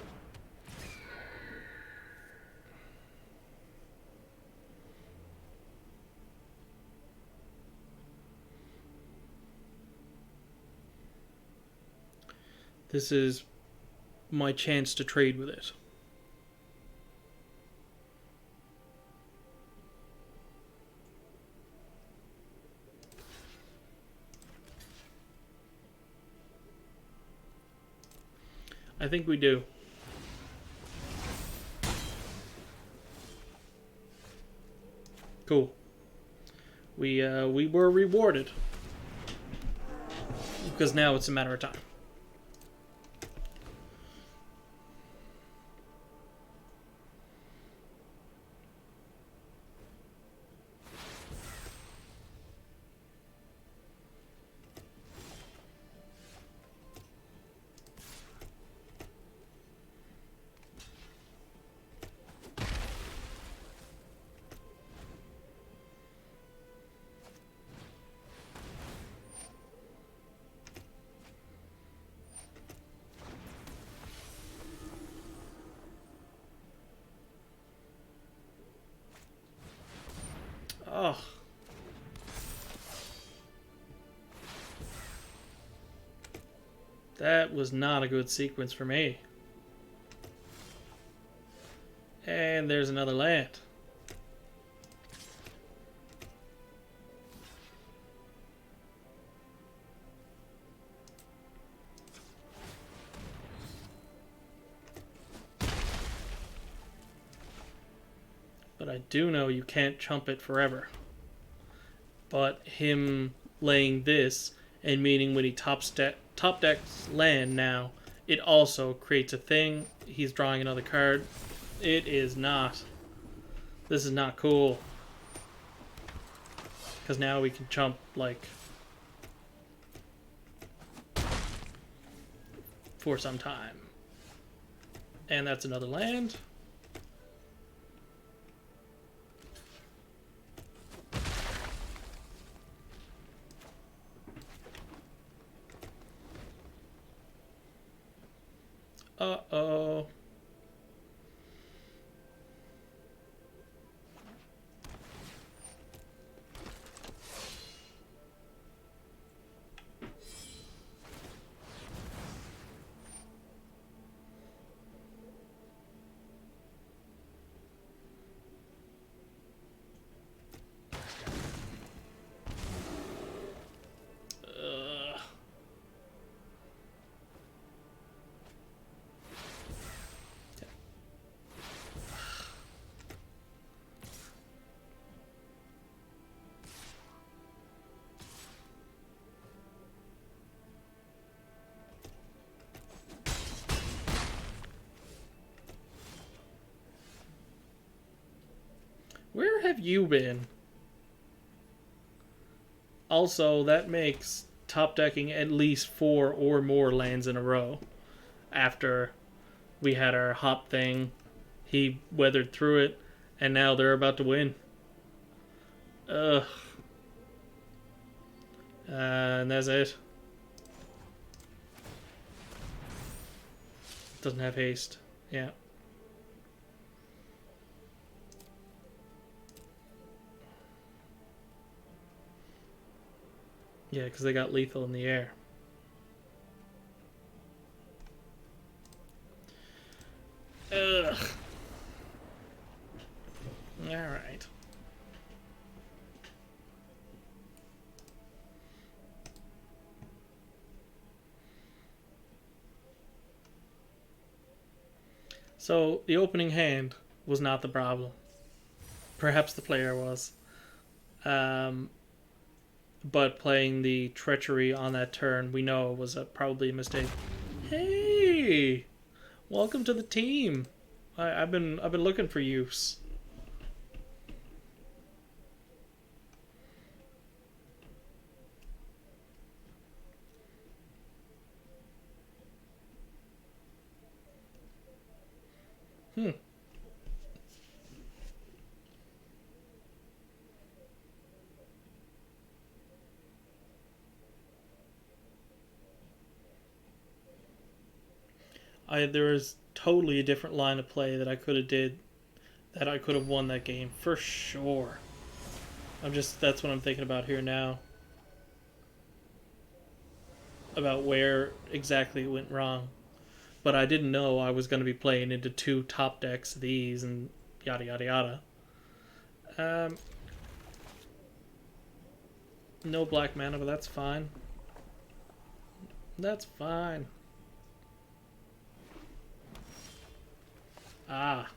This is my chance to trade with it. I think we do. Cool. We were rewarded. Because now it's a matter of time. Oh. That was not a good sequence for me. And there's another land. But I do know you can't chump it forever. But him laying this, and meaning when he top decks land now, it also creates a thing. He's drawing another card. It is not. This is not cool. Because now we can chump, like, for some time. And that's another land. Uh-oh. Where have you been? Also, that makes top decking at least 4 or more lands in a row. After we had our hop thing, he weathered through it, and now they're about to win. Ugh. And that's it. Doesn't have haste. Yeah. Yeah, because they got lethal in the air. Ugh. Alright. So, the opening hand was not the problem. Perhaps the player was. But playing the treachery on that turn, we know was probably a mistake. Hey! Welcome to the team. I've been looking for use. There was totally a different line of play that I could have did, that I could have won that game for sure. That's what I'm thinking about here now. About where exactly it went wrong. But I didn't know I was going to be playing into 2 top decks of these and yada yada yada. No black mana, but that's fine. That's fine. Ah.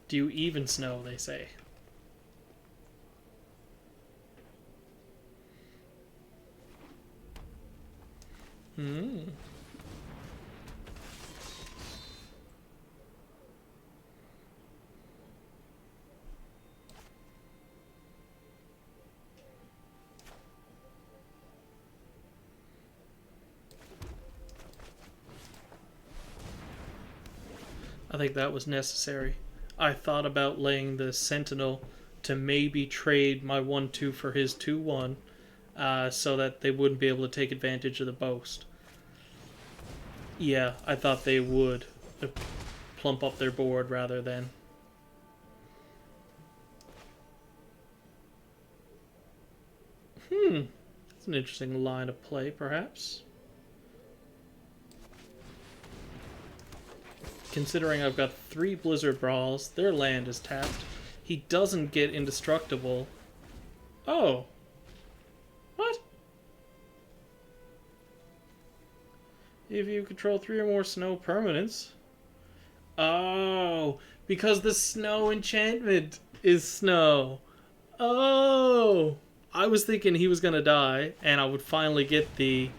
Do you even snow, they say. I think that was necessary. I thought about laying the Sentinel to maybe trade my 1-2 for his 2-1, so that they wouldn't be able to take advantage of the boast. Yeah, I thought they would plump up their board rather than... That's an interesting line of play, perhaps. Considering I've got 3 Blizzard Brawls, their land is tapped. He doesn't get indestructible. Oh. What? If you control 3 or more snow permanents. Oh, Because the snow enchantment is snow. Oh! I was thinking he was going to die, and I would finally get the,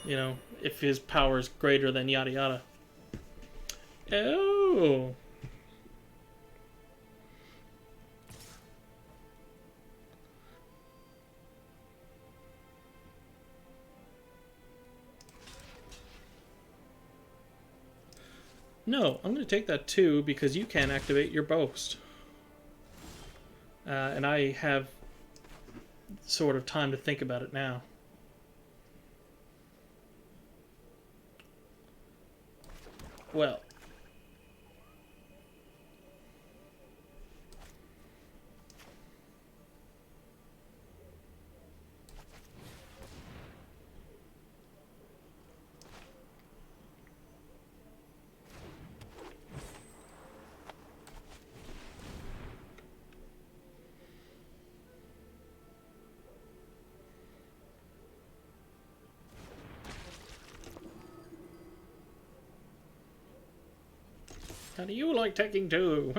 if his power is greater than yada yada. Oh! No, I'm going to take that too because you can activate your boast. And I have sort of time to think about it now. Well. How do you like taking two?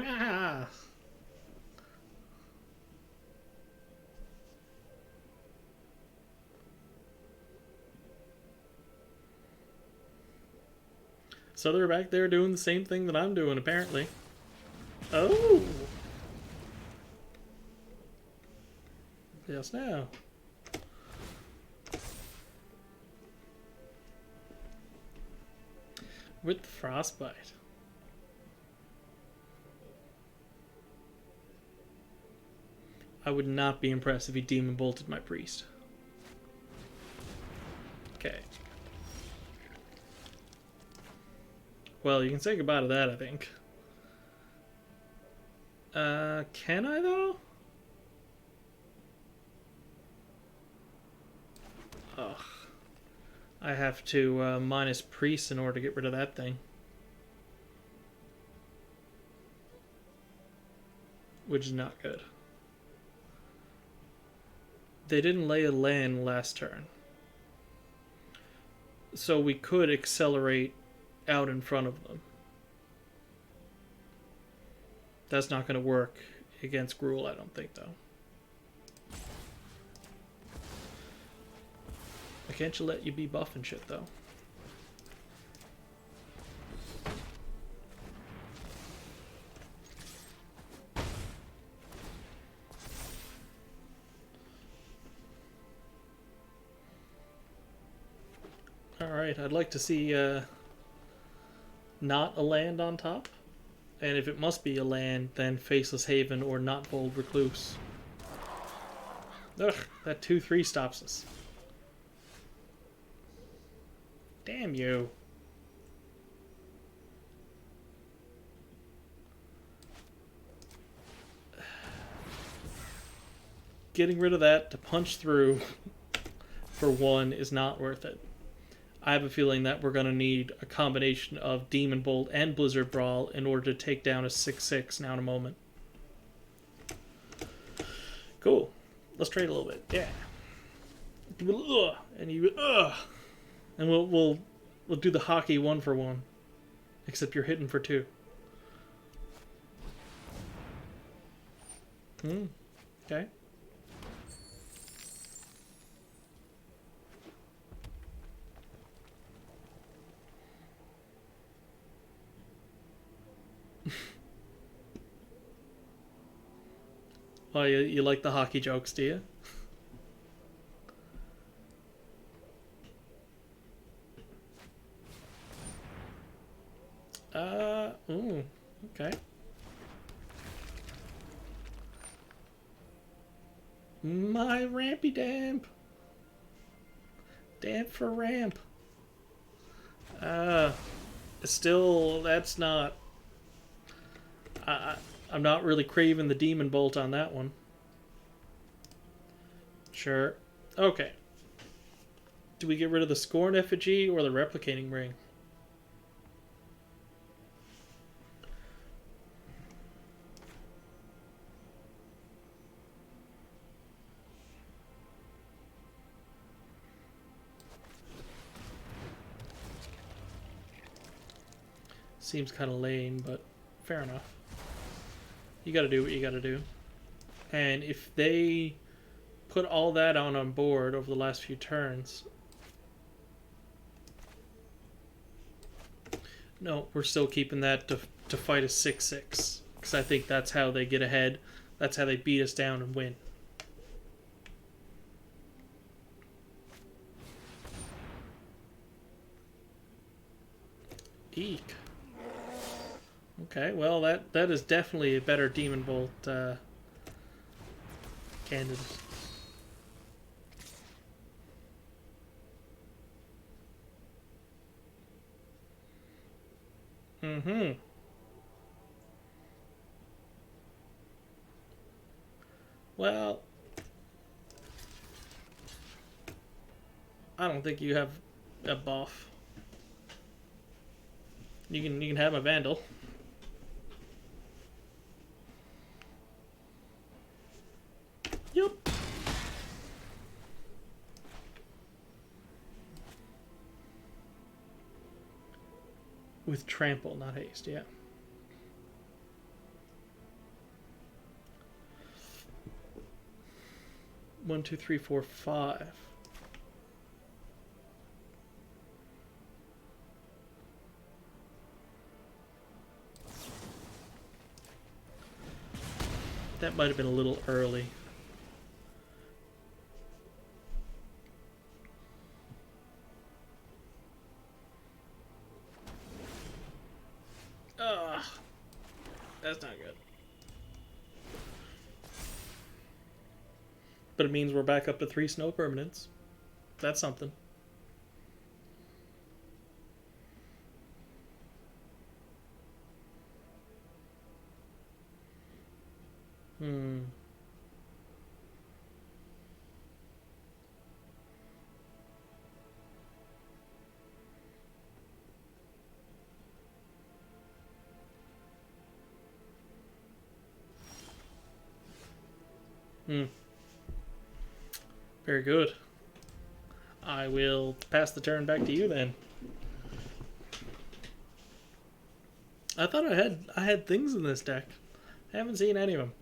So they're back there doing the same thing that I'm doing, apparently. Oh! Yes, now. With frostbite. I would not be impressed if he demon bolted my priest. Okay. Well, you can say goodbye to that, I think. Can I, though? Ugh. I have to minus priest in order to get rid of that thing. Which is not good. They didn't lay a land last turn. So we could accelerate out in front of them. That's not going to work against Gruul, I don't think, though. I can't let you be buffing shit, though. Alright, I'd like to see not a land on top. And if it must be a land, then Faceless Haven or Not Bold Recluse. Ugh, that 2/3 stops us. Damn you. Getting rid of that to punch through for one is not worth it. I have a feeling that we're going to need a combination of Demon Bolt and Blizzard Brawl in order to take down a 6/6 now in a moment. Cool. Let's trade a little bit. Yeah. And you and we'll do the hockey 1-for-1. Except you're hitting for 2. Okay. Oh, you like the hockey jokes, do you? Ooh, okay. My rampy damp. Damp for ramp. Still, that's not... I'm not really craving the Demon Bolt on that one. Sure. Okay. Do we get rid of the Scorn Effigy or the Replicating Ring? Seems kind of lame, but fair enough. You gotta do what you gotta do. And if they put all that on board over the last few turns... No, we're still keeping that to fight a 6-6. Because I think that's how they get ahead. That's how they beat us down and win. Eek. Okay, well, that is definitely a better Demon Bolt candidate. Mm-hmm. Well, I don't think you have a buff. You can have a Vandal. Yep. With trample, not haste, yeah. One, two, three, four, five. That might have been a little early. Ugh. That's not good. But it means we're back up to 3 snow permanents. That's something. Hmm. Hmm. Very good. I will pass the turn back to you then. I thought I had things in this deck. I haven't seen any of them.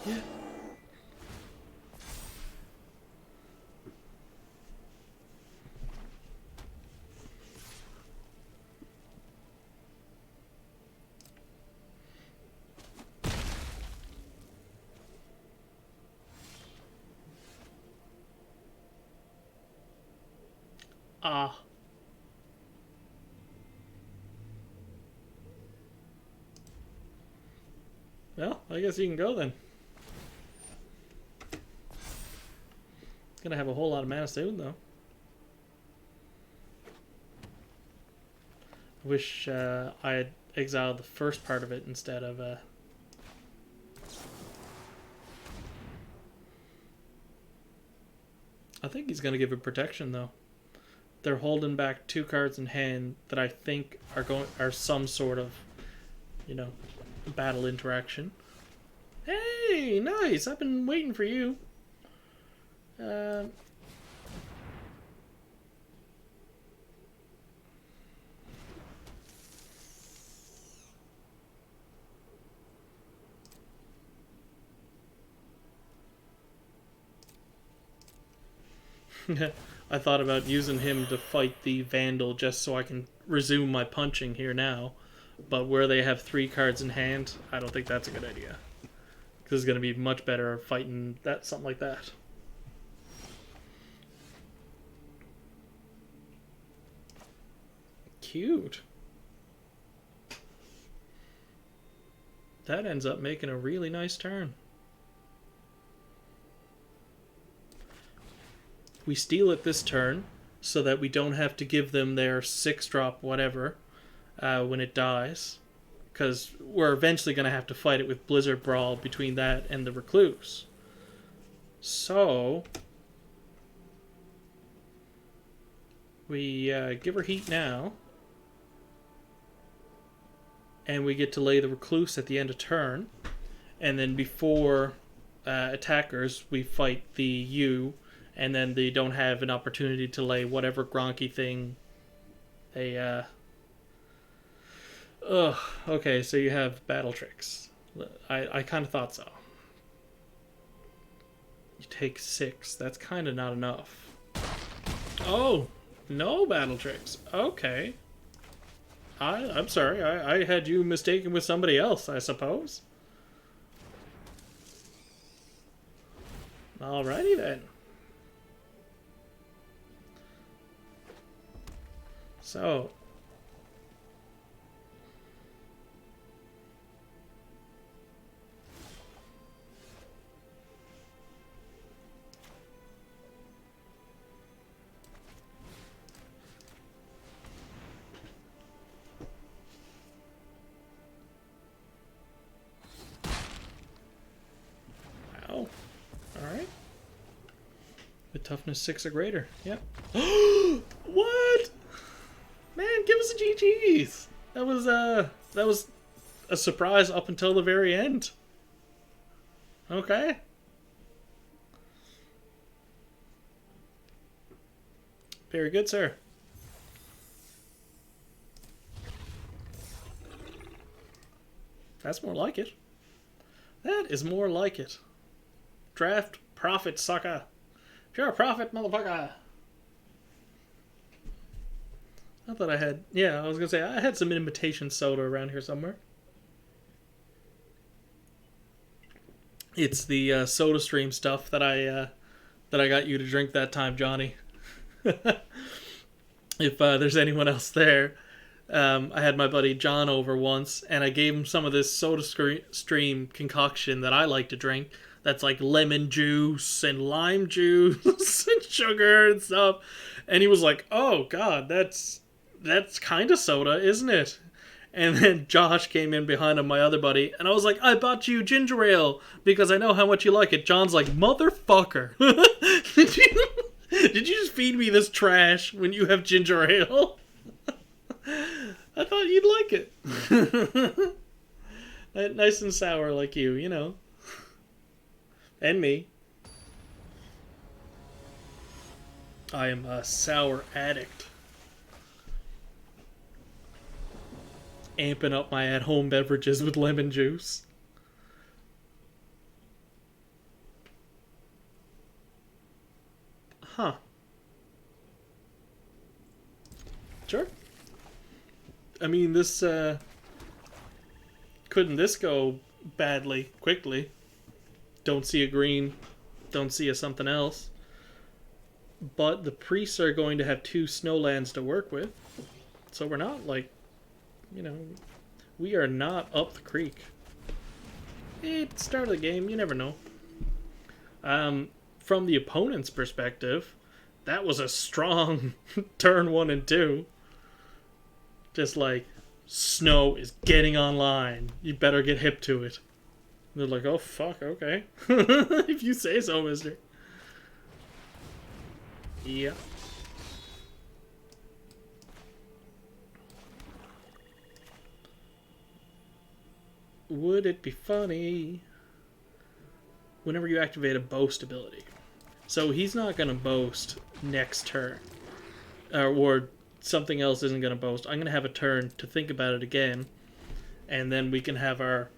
Yeah. Ah. Well, I guess you can go then. It's gonna have a whole lot of mana soon, though. I wish I had exiled the first part of it instead of... I think he's gonna give it protection, though. They're holding back 2 cards in hand that I think are some sort of, you know, battle interaction. Hey, nice! I've been waiting for you. I thought about using him to fight the Vandal just so I can resume my punching here now. But where they have 3 cards in hand, I don't think that's a good idea. Because it's going to be much better fighting something like that. Cute. That ends up making a really nice turn. We steal it this turn so that we don't have to give them their 6-drop whatever when it dies. Because we're eventually going to have to fight it with Blizzard Brawl between that and the Recluse. So we give her heat now. And we get to lay the Recluse at the end of turn. And then before attackers, we fight the U. And then they don't have an opportunity to lay whatever Gronky thing a ugh, okay, so you have battle tricks. I kind of thought so. You take 6. That's kind of not enough. Oh, no battle tricks. Okay. I'm sorry. I had you mistaken with somebody else, I suppose. Alrighty then. So. Wow. Alright. With toughness 6 or greater. Yep. What? Man, give us a GG's. That was a surprise up until the very end. Okay. Very good, sir. That's more like it. That is more like it. Draft profit, sucker. Pure profit, motherfucker. I thought I had... Yeah, I was going to say, I had some imitation soda around here somewhere. It's the SodaStream stuff that I got you to drink that time, Johnny. If there's anyone else there. I had my buddy John over once, and I gave him some of this SodaStream concoction that I like to drink. That's like lemon juice and lime juice and sugar and stuff. And he was like, "Oh God, that's kind of soda, isn't it?" And then Josh came in behind him, my other buddy, and I was like, "I bought you ginger ale because I know how much you like it." John's like, "Motherfucker, did you just feed me this trash when you have ginger ale?" I thought you'd like it. Nice and sour like you know. And me. I am a sour addict. Amping up my at-home beverages with lemon juice. Huh. Sure. I mean, this, couldn't this go badly, quickly? Don't see a green, don't see a something else. But the priests are going to have 2 snowlands to work with. So we're not, like, we are not up the creek. It's the start of the game, you never know. From the opponent's perspective, that was a strong turn 1 and 2. Just like, snow is getting online. You better get hip to it. And they're like, oh fuck, okay. If you say so, mister. Yeah. Would it be funny whenever you activate a boast ability? So he's not going to boast next turn. Or something else isn't going to boast. I'm going to have a turn to think about it again. And then we can have our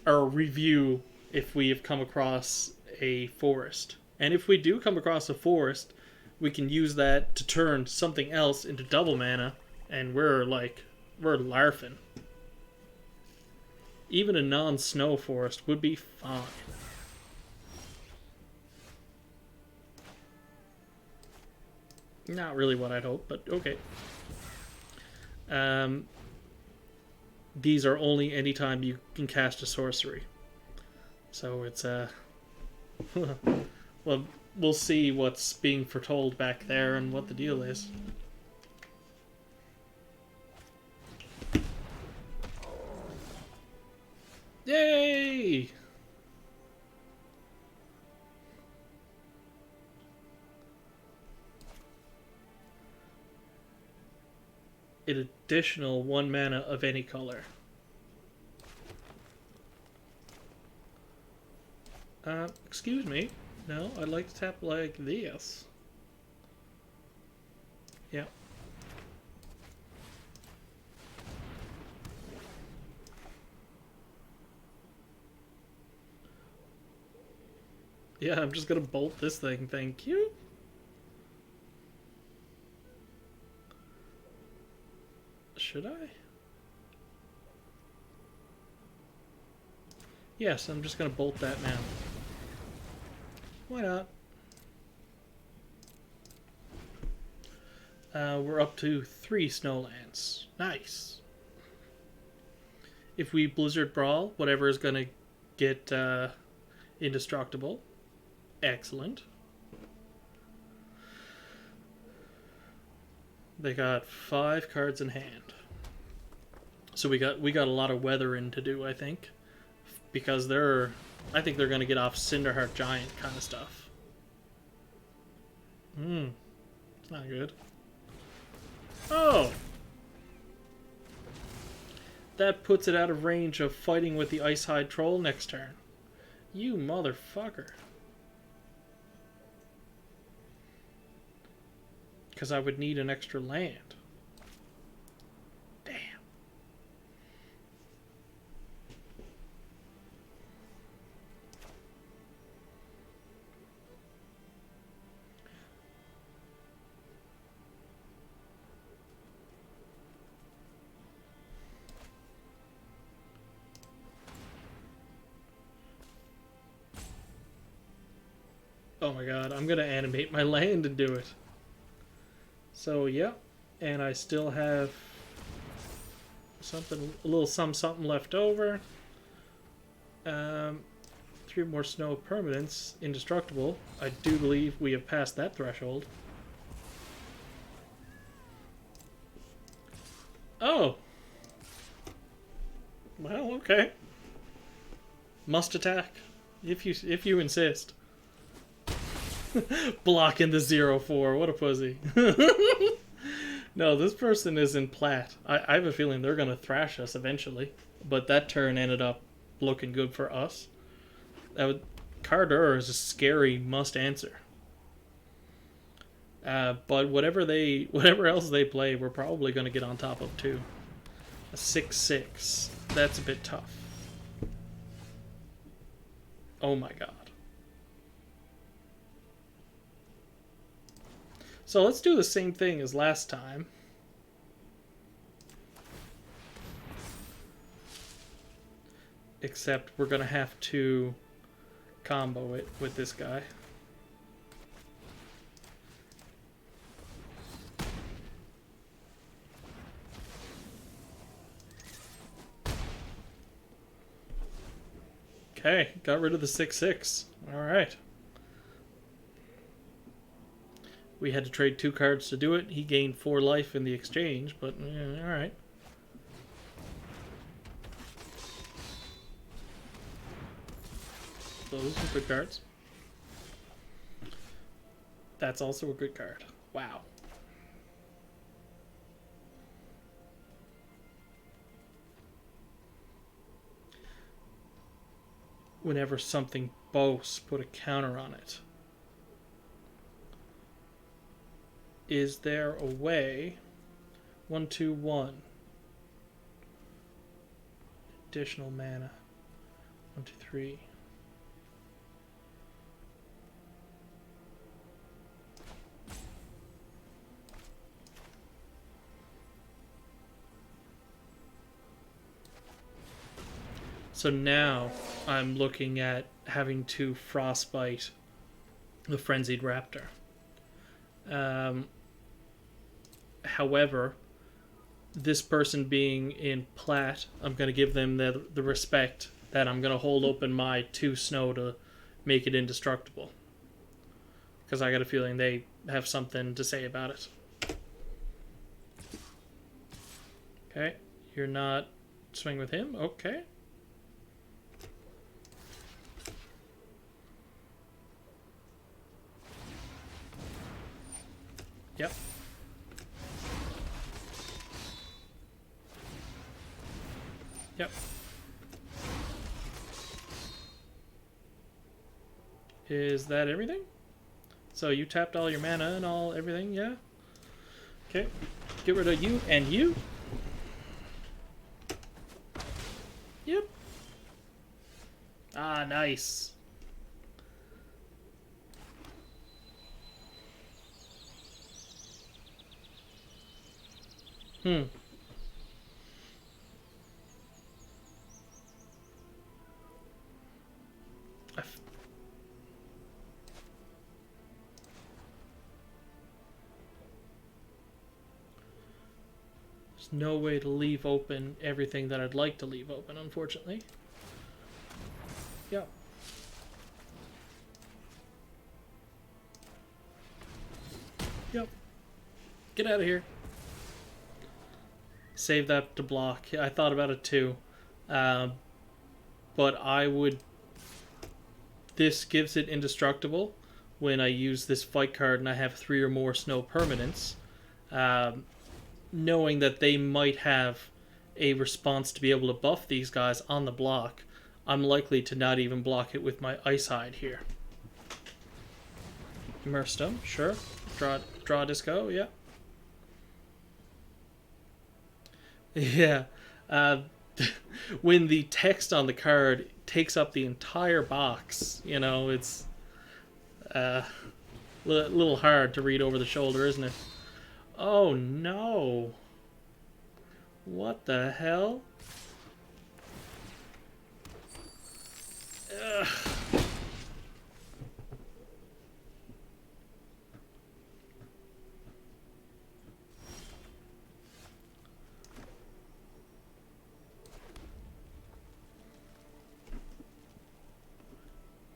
review if we have come across a forest. And if we do come across a forest, we can use that to turn something else into double mana. And we're larfing. Even a non-snow forest would be fine. Not really what I'd hope, but okay. These are only anytime you can cast a sorcery. So it's, well, we'll see what's being foretold back there and what the deal is. Yay! An additional 1 mana of any color. Excuse me. No, I'd like to tap like this. Yeah. Yeah, I'm just gonna bolt this thing, thank you. Should I? Yes, I'm just gonna bolt that now. Why not? We're up to 3 snowlands. Nice. If we Blizzard Brawl, whatever is gonna get indestructible. Excellent. They got 5 cards in hand. So we got a lot of weathering to do, I think. Because I think they're gonna get off Cinderheart Giant kind of stuff. It's not good. Oh! That puts it out of range of fighting with the Icehide Troll next turn. You motherfucker. Because I would need an extra land. Damn. Oh my god, I'm gonna animate my land and do it. So, yeah. And I still have something, a little something left over. 3 more snow permanents, indestructible. I do believe we have passed that threshold. Oh! Well, okay. Must attack. If you insist. Blocking the 0-4. What a pussy. No, this person is in plat. I have a feeling they're going to thrash us eventually. But that turn ended up looking good for us. Cardur is a scary must answer. But whatever else they play, we're probably going to get on top of too. A 6-6. That's a bit tough. Oh my god. So let's do the same thing as last time. Except we're going to have to combo it with this guy. Okay, got rid of the 6-6. Alright. We had to trade 2 cards to do it. He gained 4 life in the exchange, but alright. Those are good cards. That's also a good card. Wow. Whenever something boasts, put a counter on it. Is there a way? 1/2/1. Additional mana. 1/2/3. So now I'm looking at having to frostbite the Frenzied Raptor. However, this person being in plat, I'm going to give them the respect that I'm going to hold open my 2 snow to make it indestructible. Because I got a feeling they have something to say about it. Okay, you're not swing with him? Okay. Yep. Yep. Is that everything? So you tapped all your mana and everything, yeah? Okay. Get rid of you and you. Yep. Ah, nice. Hmm. There's no way to leave open everything that I'd like to leave open, unfortunately. Yep. Yep. Get out of here. Save that to block. I thought about it too. But I would... This gives it indestructible when I use this fight card and I have 3 or more snow permanents. Knowing that they might have a response to be able to buff these guys on the block, I'm likely to not even block it with my Ice Hide here. Immerse Stone, sure. Draw Disco, yeah. Yeah. When the text on the card takes up the entire box, you know, it's a little hard to read over the shoulder, isn't it? Oh no. What the hell? Ugh.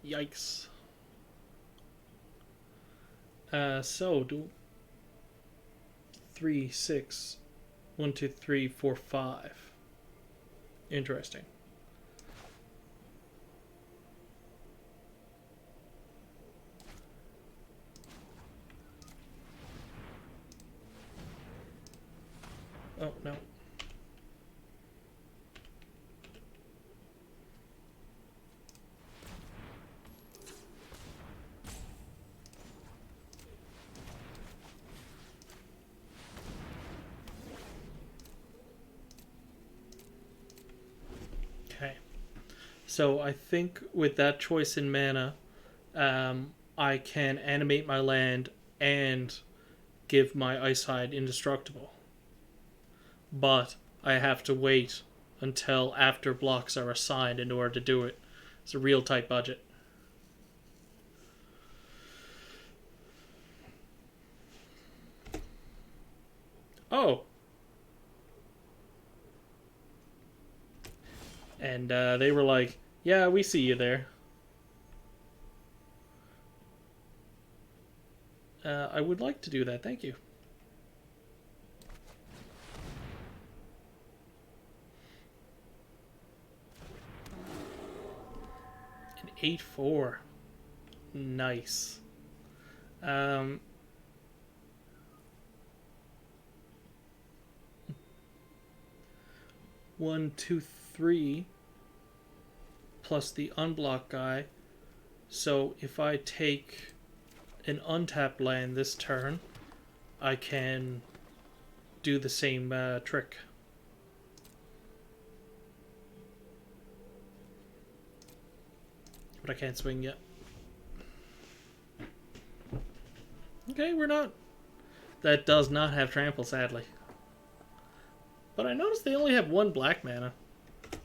Yikes. So do 3, 6, 1, 2, 3, 4, 5. Interesting. Oh no. Okay. So I think with that choice in mana, I can animate my land and give my Ice Hide indestructible. But I have to wait until after blocks are assigned in order to do it. It's a real tight budget. Oh! And they were like, yeah, we see you there. I would like to do that, thank you. An 8/4. Nice. 1, 2, 3 plus the unblock guy. So if I take an untapped land this turn, I can do the same trick. But I can't swing yet. Okay, we're not. That does not have trample, sadly. But I noticed they only have 1 black mana.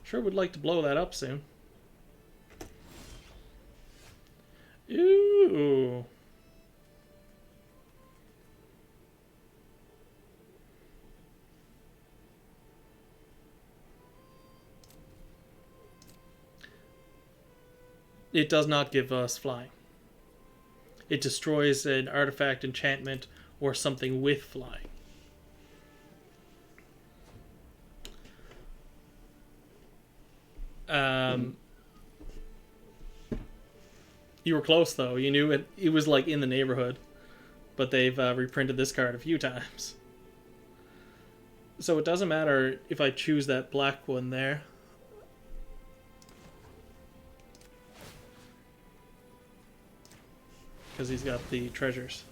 Sure would like to blow that up soon. Ooh. It does not give us flying. It destroys an artifact, enchantment, or something with flying. You were close though. You knew it. It was like in the neighborhood, but they've reprinted this card a few times. So it doesn't matter if I choose that black one there. Because he's got the treasures.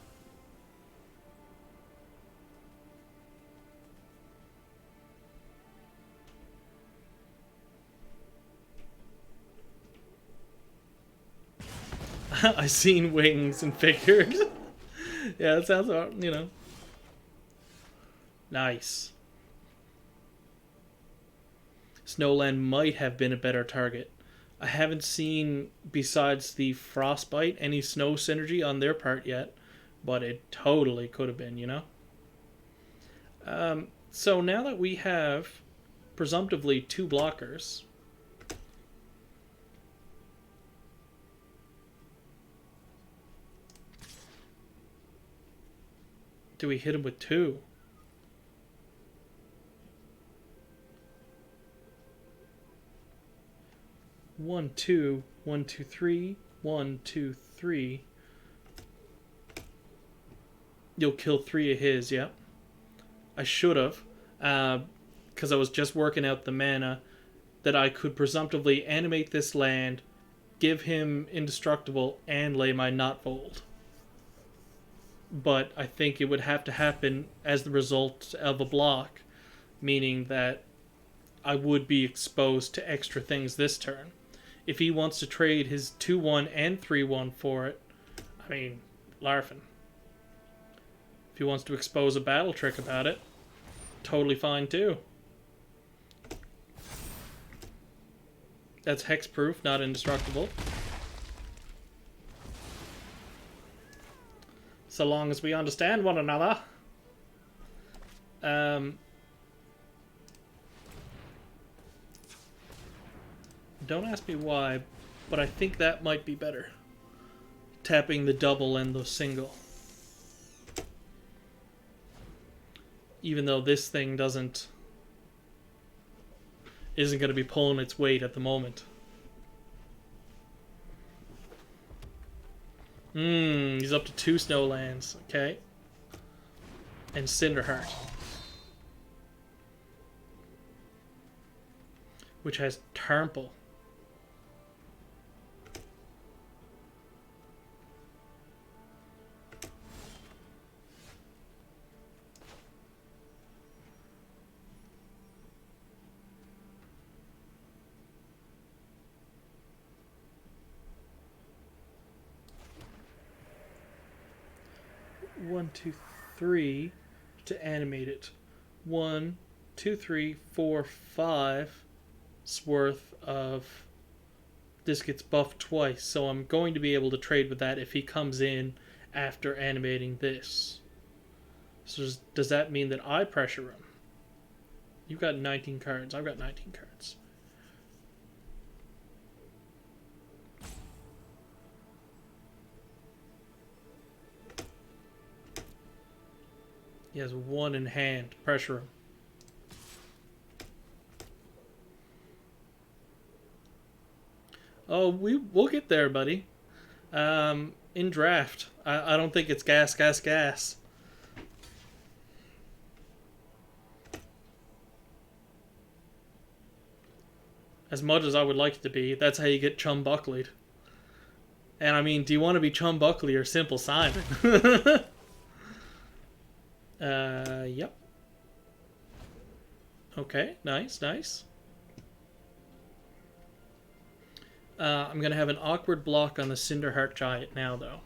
I seen wings and figured. Yeah, that sounds about, you know. Nice. Snowland might have been a better target. I haven't seen, besides the Frostbite, any snow synergy on their part yet, but it totally could have been, you know? So now that we have presumptively 2 blockers, do we hit him with 2? One, two, 1, 2, 3, 1, 2, 3. You'll kill 3 of his, yeah. I should have, because I was just working out the mana that I could presumptively animate this land, give him indestructible, and lay my Notvold. But I think it would have to happen as the result of a block, meaning that I would be exposed to extra things this turn. If he wants to trade his 2-1 and 3-1 for it, I mean, larfing. If he wants to expose a battle trick about it, totally fine too. That's hexproof, not indestructible. So long as we understand one another. Don't ask me why, but I think that might be better. Tapping the double and the single. Even though this thing isn't going to be pulling its weight at the moment. He's up to 2 Snowlands, okay. And Cinderheart. Which has Trample. One, two, 3 to animate it. 1, 2, 3, 4, 5 worth of this gets buffed twice, so I'm going to be able to trade with that if he comes in after animating this. So does that mean that I pressure him? You've got 19 cards. I've got 19 cards. He has 1 in hand. Pressure him. Oh, we'll get there, buddy. In draft, I don't think it's gas. As much as I would like it to be, that's how you get Chum Buckley'd. And I mean, do you want to be Chum Buckley or Simple Simon? Yep. Okay, nice. I'm going to have an awkward block on the Cinderheart Giant now, though.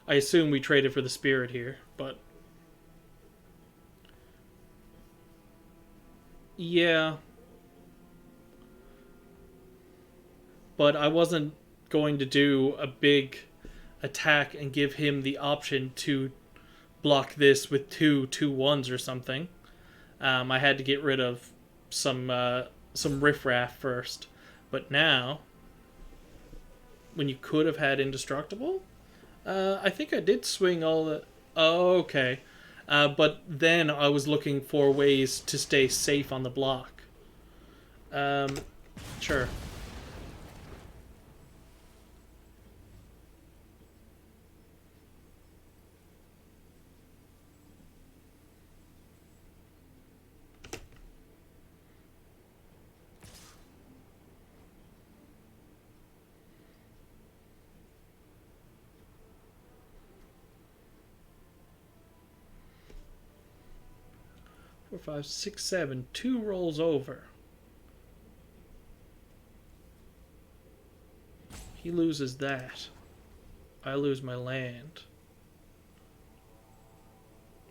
I assume we traded for the Spirit here, but... yeah. But I wasn't going to do a big attack and give him the option to block this with 2/2/1s or something. I had to get rid of some riffraff first. But now, when you could have had indestructible, I think I did swing all the... oh, okay. But then I was looking for ways to stay safe on the block. Sure. Four, 5, 6, 7. 2 rolls over. He loses that. I lose my land.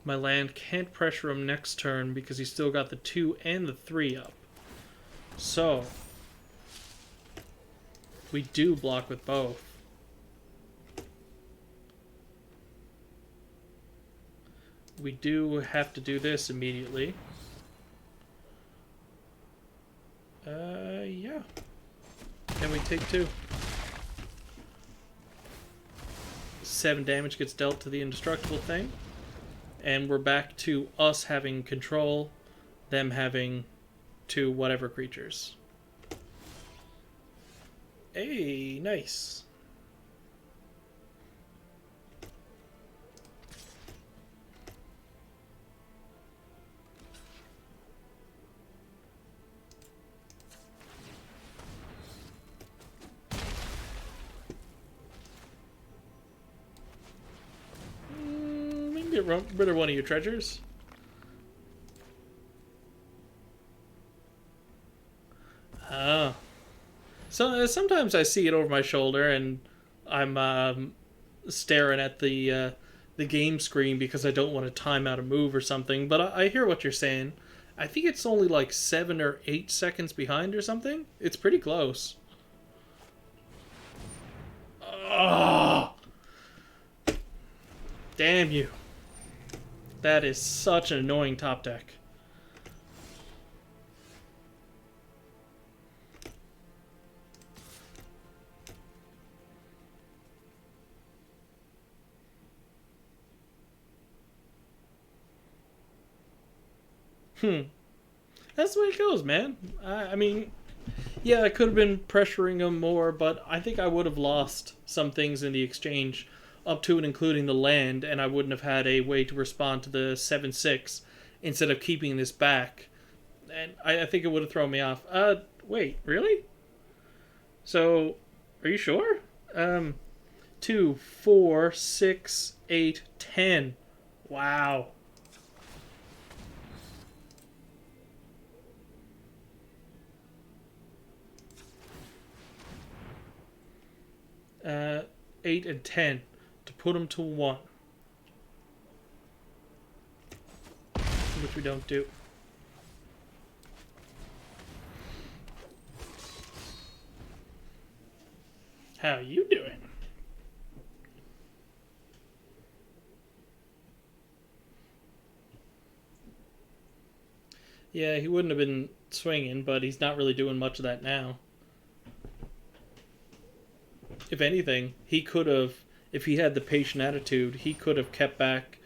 My land can't pressure him next turn because he's still got the 2 and the 3 up. So, we do block with both. We do have to do this immediately. Yeah. Can we take 2? 7 damage gets dealt to the indestructible thing. And we're back to us having control, them having 2 whatever creatures. Hey, nice. Get rid of one of your treasures. Oh. So sometimes I see it over my shoulder and I'm staring at the game screen because I don't want to time out a move or something. But I hear what you're saying. I think it's only like 7 or 8 seconds behind or something. It's pretty close. Oh! Damn you. That is such an annoying top deck. That's the way it goes, man. I mean, yeah, I could have been pressuring him more, but I think I would have lost some things in the exchange, up to and including the land, and I wouldn't have had a way to respond to the 7/6 instead of keeping this back. And I think it would have thrown me off. Wait, really? So, are you sure? 2, 4, 6, 8, 10. Wow. 8 and 10 to put them to 1. Which we don't do. How you doing? Yeah, he wouldn't have been swinging, but he's not really doing much of that now. If anything, he could have, if he had the patient attitude, he could have kept back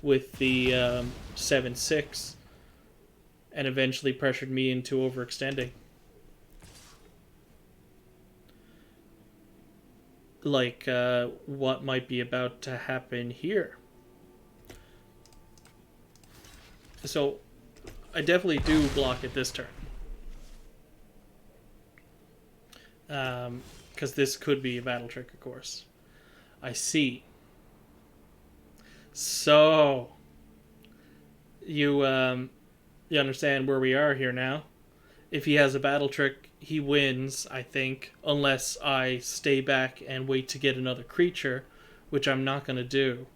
with the 7/6 and eventually pressured me into overextending. Like what might be about to happen here. So I definitely do block it this turn. Because this could be a battle trick, of course. I see. So you understand where we are here now. If he has a battle trick, he wins, I think, unless I stay back and wait to get another creature, which I'm not going to do.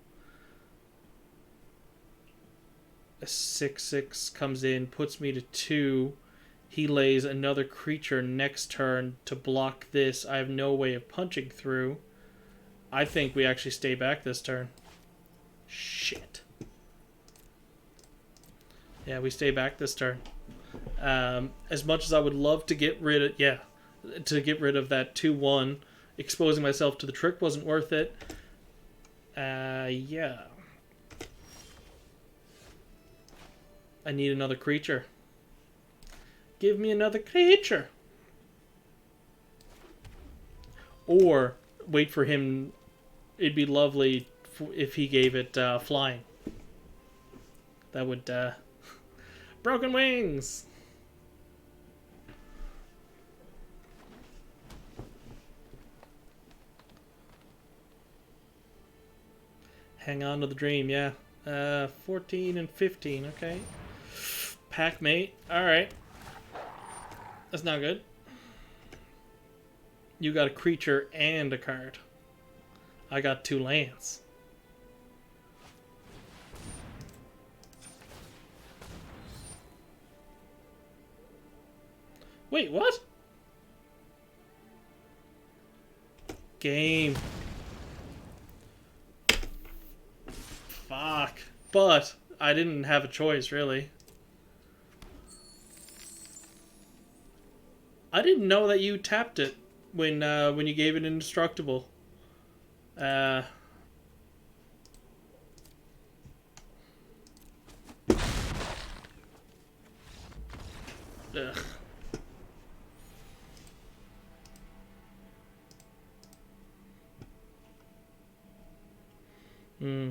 A 6/6 comes in, puts me to 2. He lays another creature next turn to block this. I have no way of punching through. I think we actually stay back this turn. Shit. Yeah, we stay back this turn. As much as I would love to get rid of, that 2/1, exposing myself to the trick wasn't worth it. Yeah. I need another creature. Give me another creature. Or wait for him. It'd be lovely if he gave it flying. That would... Broken wings! Hang on to the dream, yeah. 14 and 15, okay. Pack mate, alright. That's not good. You got a creature and a card. I got 2 lands. Wait, what? Game. Fuck. But I didn't have a choice, really. I didn't know that you tapped it when you gave it indestructible. Ugh. Hmm.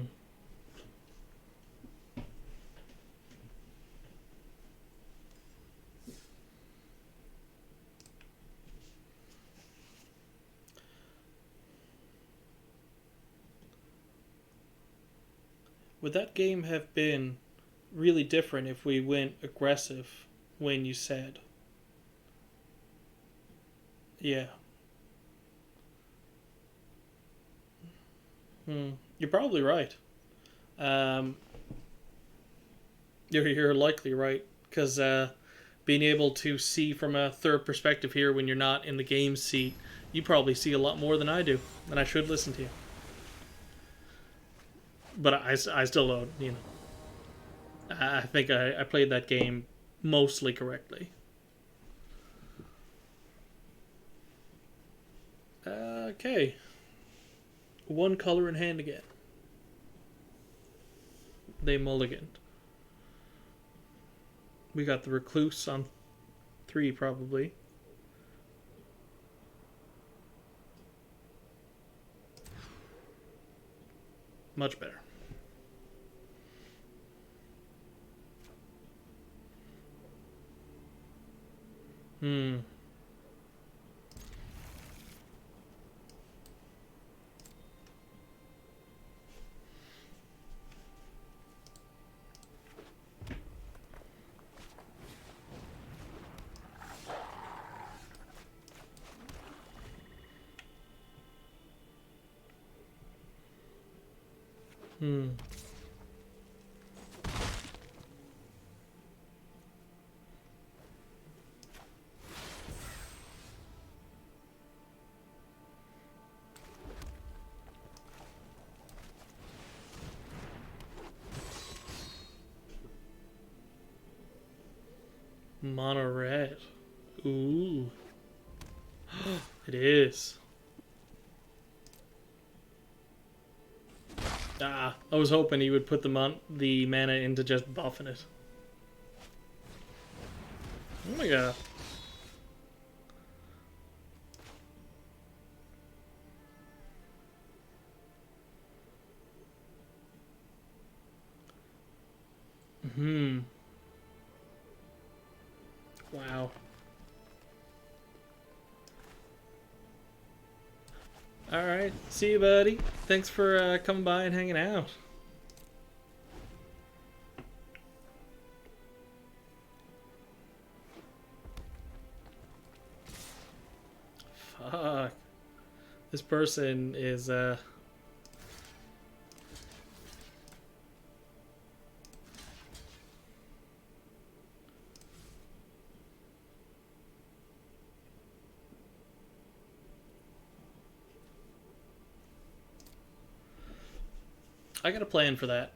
Would that game have been really different if we went aggressive when you said? Yeah. You're probably right. Um, you're likely right because being able to see from a third perspective here when you're not in the game seat, you probably see a lot more than I do, and I should listen to you. But I still don't, you know. I think I played that game mostly correctly. Okay. One color in hand again. They mulliganed. We got the Recluse on 3, probably. Much better. Hmm. Hmm. Mono red. Ooh. It is. Ah, I was hoping he would put the mana into just buffing it. Oh my god. Hmm. Wow. Alright. See you, buddy. Thanks for coming by and hanging out. Fuck. This person is, I got a plan for that.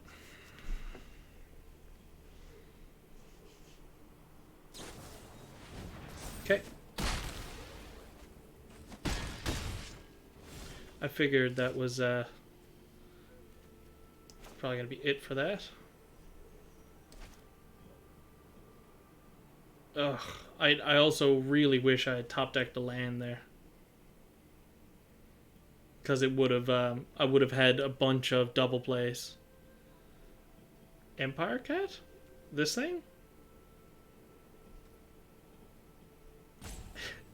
Okay. I figured that was probably gonna be it for that. Ugh. I also really wish I had top decked a land there. Because it would have, I would have had a bunch of double plays. Empire Cat? This thing?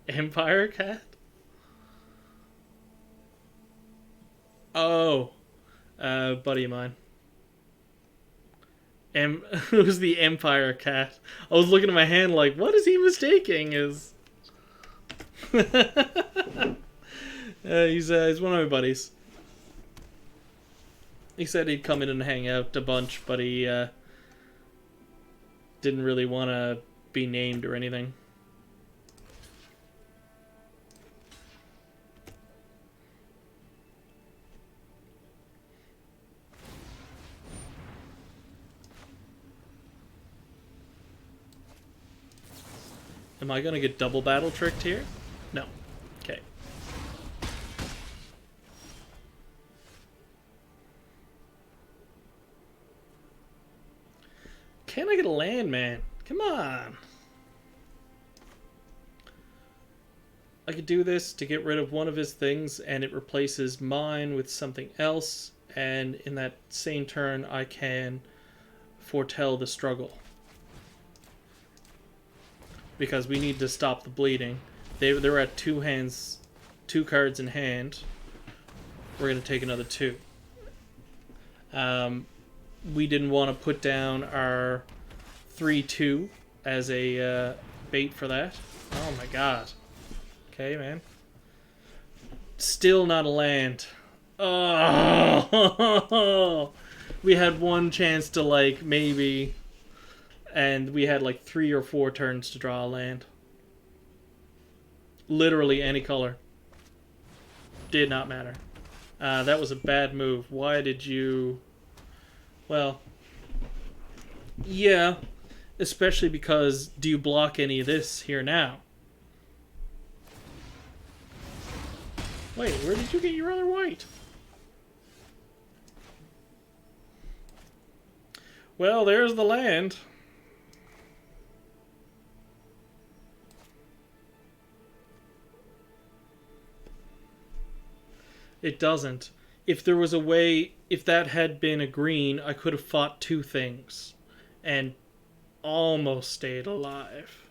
Empire Cat? Oh, buddy of mine. It was the Empire Cat. I was looking at my hand like, what is he mistaking? He's one of my buddies. He said he'd come in and hang out a bunch, but he didn't really want to be named or anything. Am I going to get double battle tricked here? No. Okay. Can I get a land, man? Come on. I could do this to get rid of one of his things, and it replaces mine with something else, and in that same turn I can foretell the struggle. Because we need to stop the bleeding. They're at 2 cards in hand. We're going to take another 2. We didn't want to put down our 3-2 as a bait for that. Oh my god. Okay, man. Still not a land. Oh, we had one chance to, like, maybe, and we had like 3 or 4 turns to draw a land. Literally any color. Did not matter. That was a bad move. Why did you... Well, yeah, especially because do you block any of this here now? Wait, where did you get your other white? Well, there's the land. It doesn't. If there was a way, if that had been a green, I could have fought 2 things and almost stayed alive.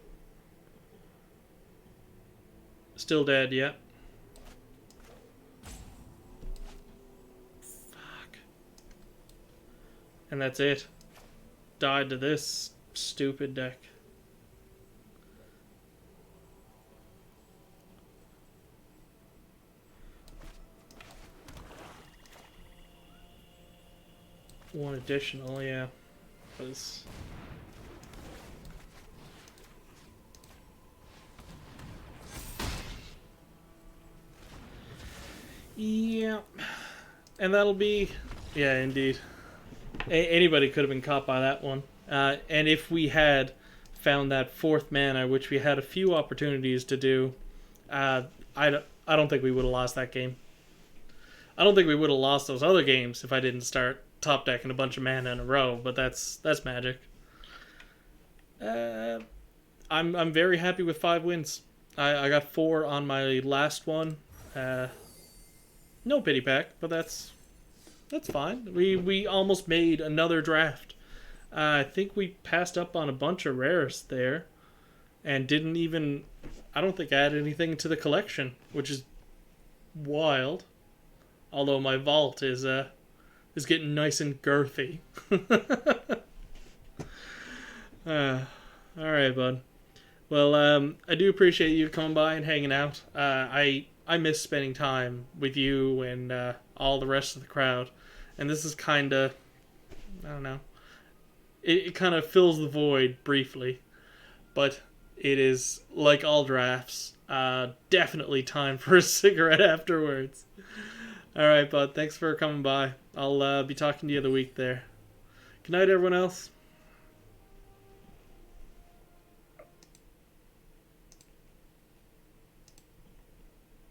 Still dead, yep. Fuck. And that's it. Died to this stupid deck. One additional, yeah. Was... Yeah. And that'll be... Yeah, indeed. Anybody could have been caught by that one. And if we had found that 4th mana, which we had a few opportunities to do, I don't think we would have lost that game. I don't think we would have lost those other games if I didn't start top decking a bunch of mana in a row, but that's magic. I'm very happy with 5 wins. I got 4 on my last one. No pity pack, but that's fine. We almost made another draft. I think we passed up on a bunch of rares there, and didn't even, I don't think, add anything to the collection, which is wild. Although my vault is getting nice and girthy. All right, bud. Well, I do appreciate you coming by and hanging out. I miss spending time with you and all the rest of the crowd, and this is kind of, I don't know. It kind of fills the void briefly, but it is, like all drafts, definitely time for a cigarette afterwards. All right, bud. Thanks for coming by. I'll be talking to you the week there. Good night, everyone else.